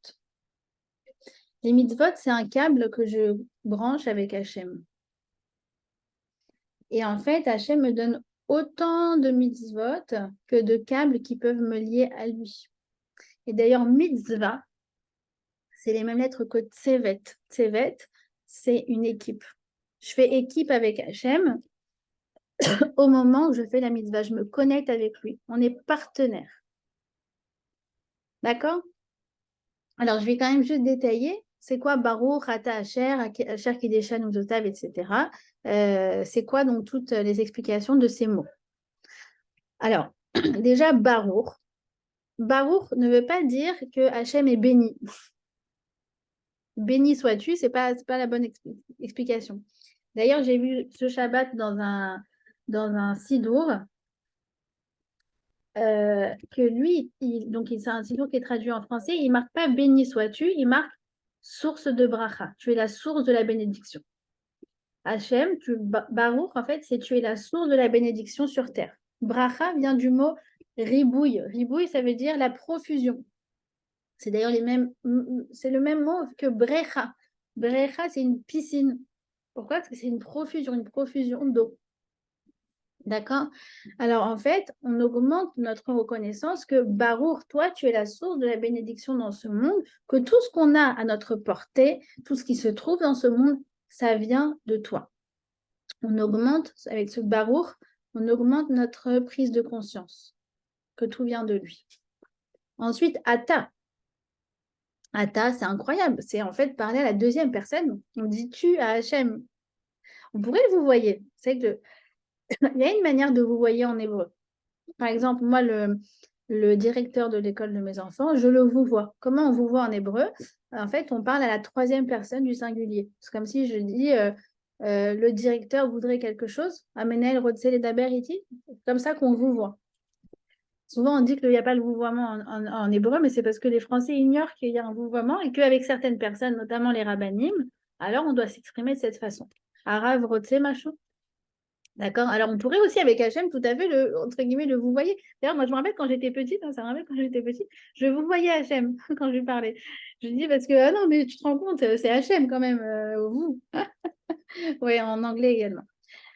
Les mitzvot, c'est un câble que je branche avec Hachem. Et en fait, Hachem me donne autant de mitzvot que de câbles qui peuvent me lier à lui. Et d'ailleurs, mitzvah, c'est les mêmes lettres que tsevet. Tsevet, c'est une équipe. Je fais équipe avec Hachem au moment où je fais la mitzvah. Je me connecte avec lui. On est partenaires. D'accord? Alors, je vais quand même juste détailler. C'est quoi Baruch, Ata Asher, Asher Kideshan Uzotav, etc. C'est quoi donc toutes les explications de ces mots? Alors, déjà, Baruch. Baruch ne veut pas dire que Hachem est béni. Béni sois-tu, c'est pas la bonne explication. D'ailleurs, j'ai vu ce Shabbat dans un Sidour, que lui, c'est un Sidour qui est traduit en français, il ne marque pas béni sois-tu, il marque source de bracha. Tu es la source de la bénédiction. Hachem, Baruch, en fait, c'est tu es la source de la bénédiction sur terre. Bracha vient du mot ribouille. Ribouille, ça veut dire la profusion. C'est d'ailleurs c'est le même mot que brecha. Brecha, c'est une piscine. Pourquoi? Parce que c'est une profusion d'eau. D'accord? Alors, en fait, on augmente notre reconnaissance que Baruch, toi, tu es la source de la bénédiction dans ce monde, que tout ce qu'on a à notre portée, tout ce qui se trouve dans ce monde, ça vient de toi. On augmente, avec ce Baruch, on augmente notre prise de conscience, que tout vient de lui. Ensuite, Ata. Ata, c'est incroyable. C'est en fait parler à la deuxième personne. On dit tu à Hachem. On pourrait le vous voyez. C'est que il y a une manière de vous voyez en hébreu. Par exemple, moi, le directeur de l'école de mes enfants, je le vous vois. Comment on vous voit en hébreu? En fait, on parle à la troisième personne du singulier. C'est comme si je dis le directeur voudrait quelque chose. Amenel Rotsel et Daber iti. C'est comme ça qu'on vous voit. Souvent, on dit qu'il n'y a pas le vouvoiement en hébreu, mais c'est parce que les Français ignorent qu'il y a un vouvoiement et qu'avec certaines personnes, notamment les rabbinim, alors on doit s'exprimer de cette façon. Arav Rotsel Machou. D'accord? Alors, on pourrait aussi, avec Hachem, tout à fait, entre guillemets, le vous voyez. D'ailleurs, moi, je me rappelle quand j'étais petite, ça me rappelle quand j'étais petite, je vous voyais Hachem quand je lui parlais. Je lui dis parce que, ah non, mais tu te rends compte, c'est Hachem quand même, vous. Oui, en anglais également.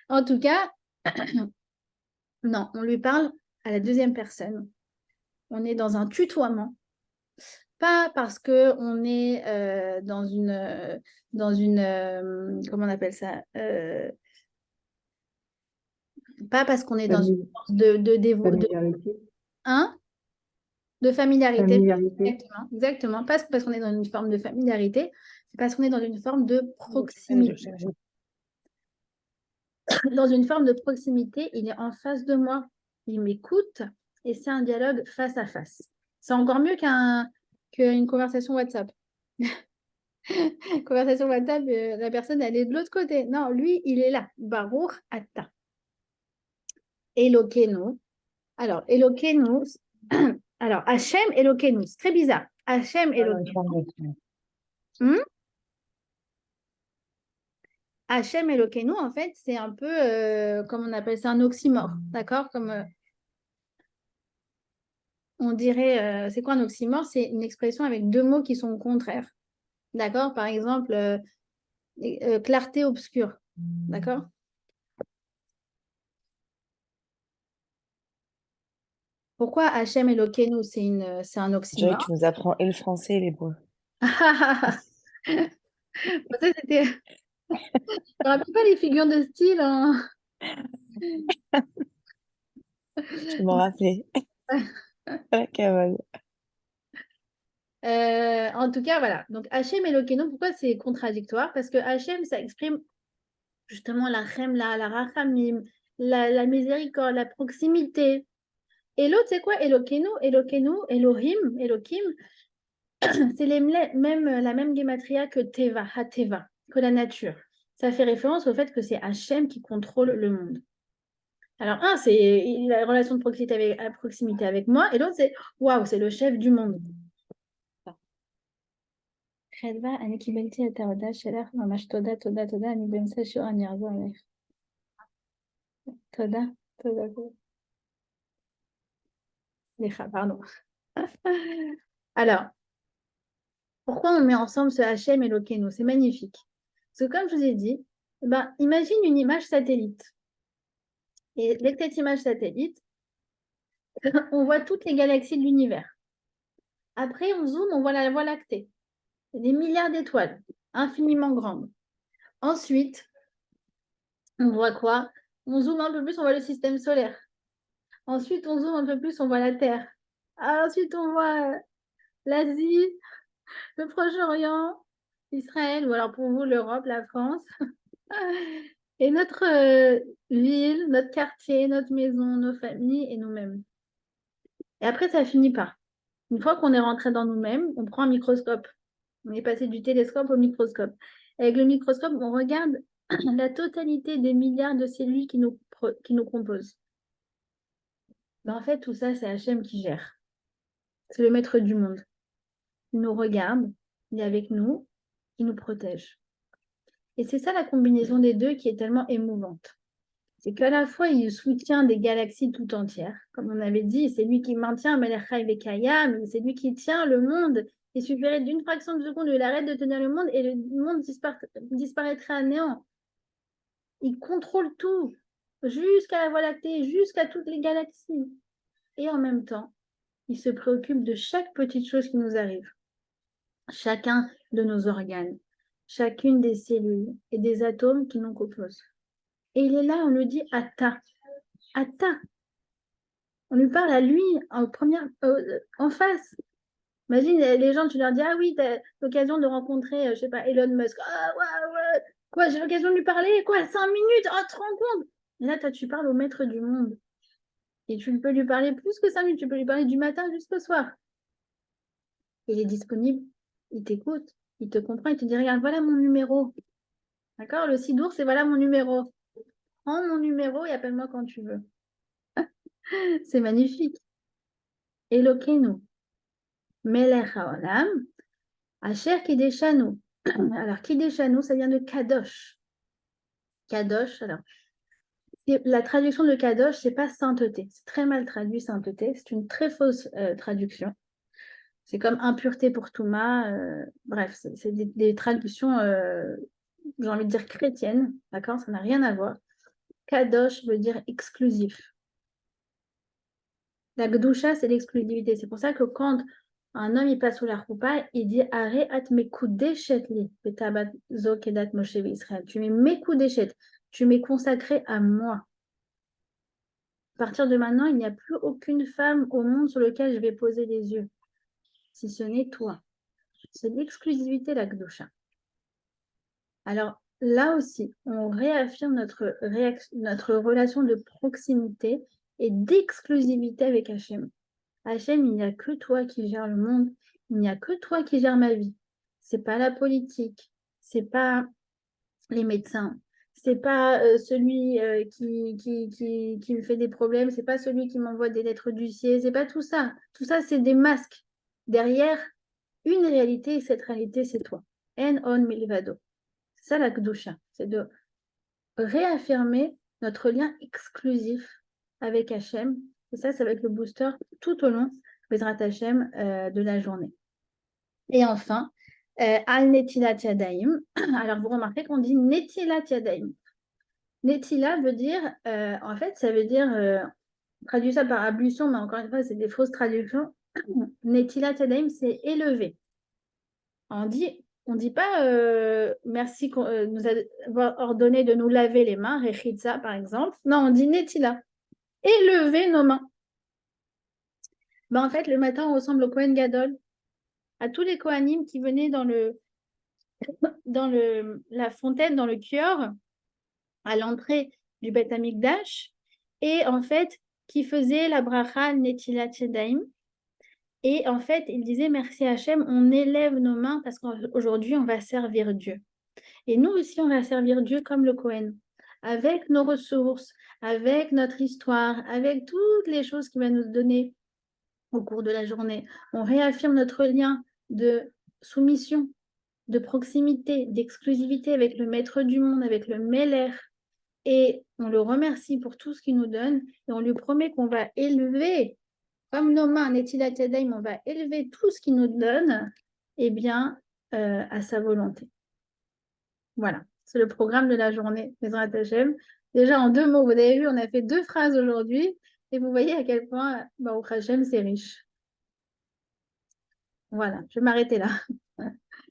En tout cas, non, on lui parle à la deuxième personne. On est dans un tutoiement. Pas parce qu'on est dans une comment on appelle ça? Pas parce qu'on est dans une force de familiarité. Exactement. Pas parce qu'on est dans une forme de familiarité, c'est parce qu'on est dans une forme de proximité. Dans une forme de proximité, il est en face de moi, il m'écoute et c'est un dialogue face à face. C'est encore mieux qu'une conversation WhatsApp. Conversation WhatsApp, la personne, elle est de l'autre côté. Non, lui, il est là. Baruch Ata. Elokeinu. Alors, Elokeinu. Alors, Hachem Elokeinu. C'est très bizarre. Hachem Elokeinu. Hachem Elokeinu, en fait, c'est un peu, comme on appelle ça, un oxymore. D'accord? Comme on dirait, c'est quoi un oxymore? C'est une expression avec 2 mots qui sont contraires. D'accord? Par exemple, clarté obscure. D'accord? Pourquoi Hachem Elokeinu, c'est un oxymore? Joy, tu nous apprends et le français et l'hébreu. Ça, c'était... Je ne rappelle pas les figures de style. Hein. Je m'en rappelais. La cavale. En tout cas, voilà. Donc, Hachem Elokeinu, pourquoi c'est contradictoire? Parce que Hachem, ça exprime justement la chemla, la rachamim, la miséricorde, la proximité. Et l'autre, c'est quoi? Elokeinu, Elokeinu, Elohim, Elohim, c'est la même gematria que Teva, Hateva, que la nature. Ça fait référence au fait que c'est Hachem qui contrôle le monde. Alors, un, c'est la relation de proximité avec moi, et l'autre, c'est waouh, c'est le chef du monde. חדווה, אני קיבלתי את ההודעה שלך, ממש תודה, תודה, תודה, אני באמצע שיעור, אני אעזור לך. תודה, תודה, תודה. סליחה, pardon. Alors, pourquoi on met ensemble ce Hachem et Elokeinu? C'est magnifique. Parce que comme je vous ai dit, ben, imagine une image satellite. Et avec cette image satellite, on voit toutes les galaxies de l'univers. Après, on zoome, on voit la Voie lactée. Des milliards d'étoiles, infiniment grandes. Ensuite, on voit quoi? On zoome un peu plus, on voit le système solaire. Ensuite, on zoome un peu plus, on voit la Terre. Ensuite, on voit l'Asie, le Proche-Orient, Israël, ou alors pour vous, l'Europe, la France. Et notre ville, notre quartier, notre maison, nos familles et nous-mêmes. Et après, ça finit pas. Une fois qu'on est rentré dans nous-mêmes, on prend un microscope. On est passé du télescope au microscope. Avec le microscope, on regarde la totalité des milliards de cellules qui nous composent. Ben, en fait, tout ça, c'est Hachem qui gère. C'est le maître du monde. Il nous regarde, il est avec nous, il nous protège. Et c'est ça la combinaison des deux qui est tellement émouvante. C'est qu'à la fois, il soutient des galaxies tout entières. Comme on avait dit, c'est lui qui maintient Melech Chai Vekaya, mais c'est lui qui tient le monde. Il suffirait d'une fraction de seconde où il arrête de tenir le monde et le monde disparaîtrait à néant. Il contrôle tout, jusqu'à la Voie lactée, jusqu'à toutes les galaxies. Et en même temps, il se préoccupe de chaque petite chose qui nous arrive. Chacun de nos organes, chacune des cellules et des atomes qui nous composent. Et il est là, on lui dit Ata. Ata. On lui parle à lui en face. Imagine les gens, tu leur dis, ah oui, tu as l'occasion de rencontrer, je sais pas, Elon Musk. Ah ouais. Quoi, j'ai l'occasion de lui parler? Quoi, 5 minutes? Oh, tu te rends compte? Et là, toi, tu parles au maître du monde. Et tu peux lui parler plus que 5 minutes. Tu peux lui parler du matin jusqu'au soir. Il est disponible. Il t'écoute. Il te comprend. Il te dit, regarde, voilà mon numéro. D'accord? Le sidour, c'est voilà mon numéro. Prends mon numéro et appelle-moi quand tu veux. C'est magnifique. Elokeinu. Melech haolam. Asher kideshanu. Alors, kideshanu, ça vient de kadosh. Kadosh, alors, la traduction de kadosh, c'est pas sainteté. C'est très mal traduit, sainteté. C'est une très fausse traduction. C'est comme impureté pour Touma. Bref, c'est des traductions, j'ai envie de dire chrétiennes. D'accord? Ça n'a rien à voir. Kadosh veut dire exclusif. La Gdusha, c'est l'exclusivité. C'est pour ça que quand un homme il passe sous la roupa, il dit Are at mekudeshet li betabat zo kedat Moshe Israël. Tu m'es mekudeshet, tu m'es consacré à moi. À partir de maintenant, il n'y a plus aucune femme au monde sur laquelle je vais poser des yeux, si ce n'est toi. C'est l'exclusivité, la Gdusha. Alors là aussi, on réaffirme notre relation de proximité et d'exclusivité avec Hachem. Hachem, il n'y a que toi qui gères le monde, il n'y a que toi qui gères ma vie. C'est pas la politique, c'est pas les médecins, c'est pas celui qui me fait des problèmes, c'est pas celui qui m'envoie des lettres du ciel, c'est pas tout ça. Tout ça, c'est des masques. Derrière une réalité, et cette réalité, c'est toi. En on milvado. C'est ça la Gdusha, c'est de réaffirmer notre lien exclusif avec Hachem. Et ça va être le booster tout au long Bezrat Hachem de la journée. Et enfin, Al Netilat Yadayim. Alors, vous remarquez qu'on dit Netilat Yadayim. Netila veut dire, en fait, ça veut dire, traduit ça par ablution, mais encore une fois, c'est des fausses traductions. Netilat Yadayim, c'est élevé. On dit pas merci nous avoir ordonné de nous laver les mains, Rechitza par exemple. Non, on dit Netila. Élever nos mains. Ben, en fait, le matin, on ressemble au Kohen Gadol, à tous les Kohanim qui venaient dans la fontaine, dans le kior, à l'entrée du Beth Amikdash, et en fait, qui faisait la bracha Netilat Yadayim. Et en fait, il disait, merci Hachem, on élève nos mains parce qu'aujourd'hui, on va servir Dieu. Et nous aussi, on va servir Dieu comme le Cohen, avec nos ressources, avec notre histoire, avec toutes les choses qu'il va nous donner au cours de la journée. On réaffirme notre lien de soumission, de proximité, d'exclusivité avec le maître du monde, avec le Meller. Et on le remercie pour tout ce qu'il nous donne. Et on lui promet qu'on va élever, comme nos mains, Netilat Yadayim, on va élever tout ce qu'il nous donne, eh bien, à sa volonté. Voilà, c'est le programme de la journée, Bezrat Hashem. Déjà, en 2 mots, vous avez vu, on a fait 2 phrases aujourd'hui. Et vous voyez à quel point, Baruch Hashem, c'est riche. Voilà, je vais m'arrêter là.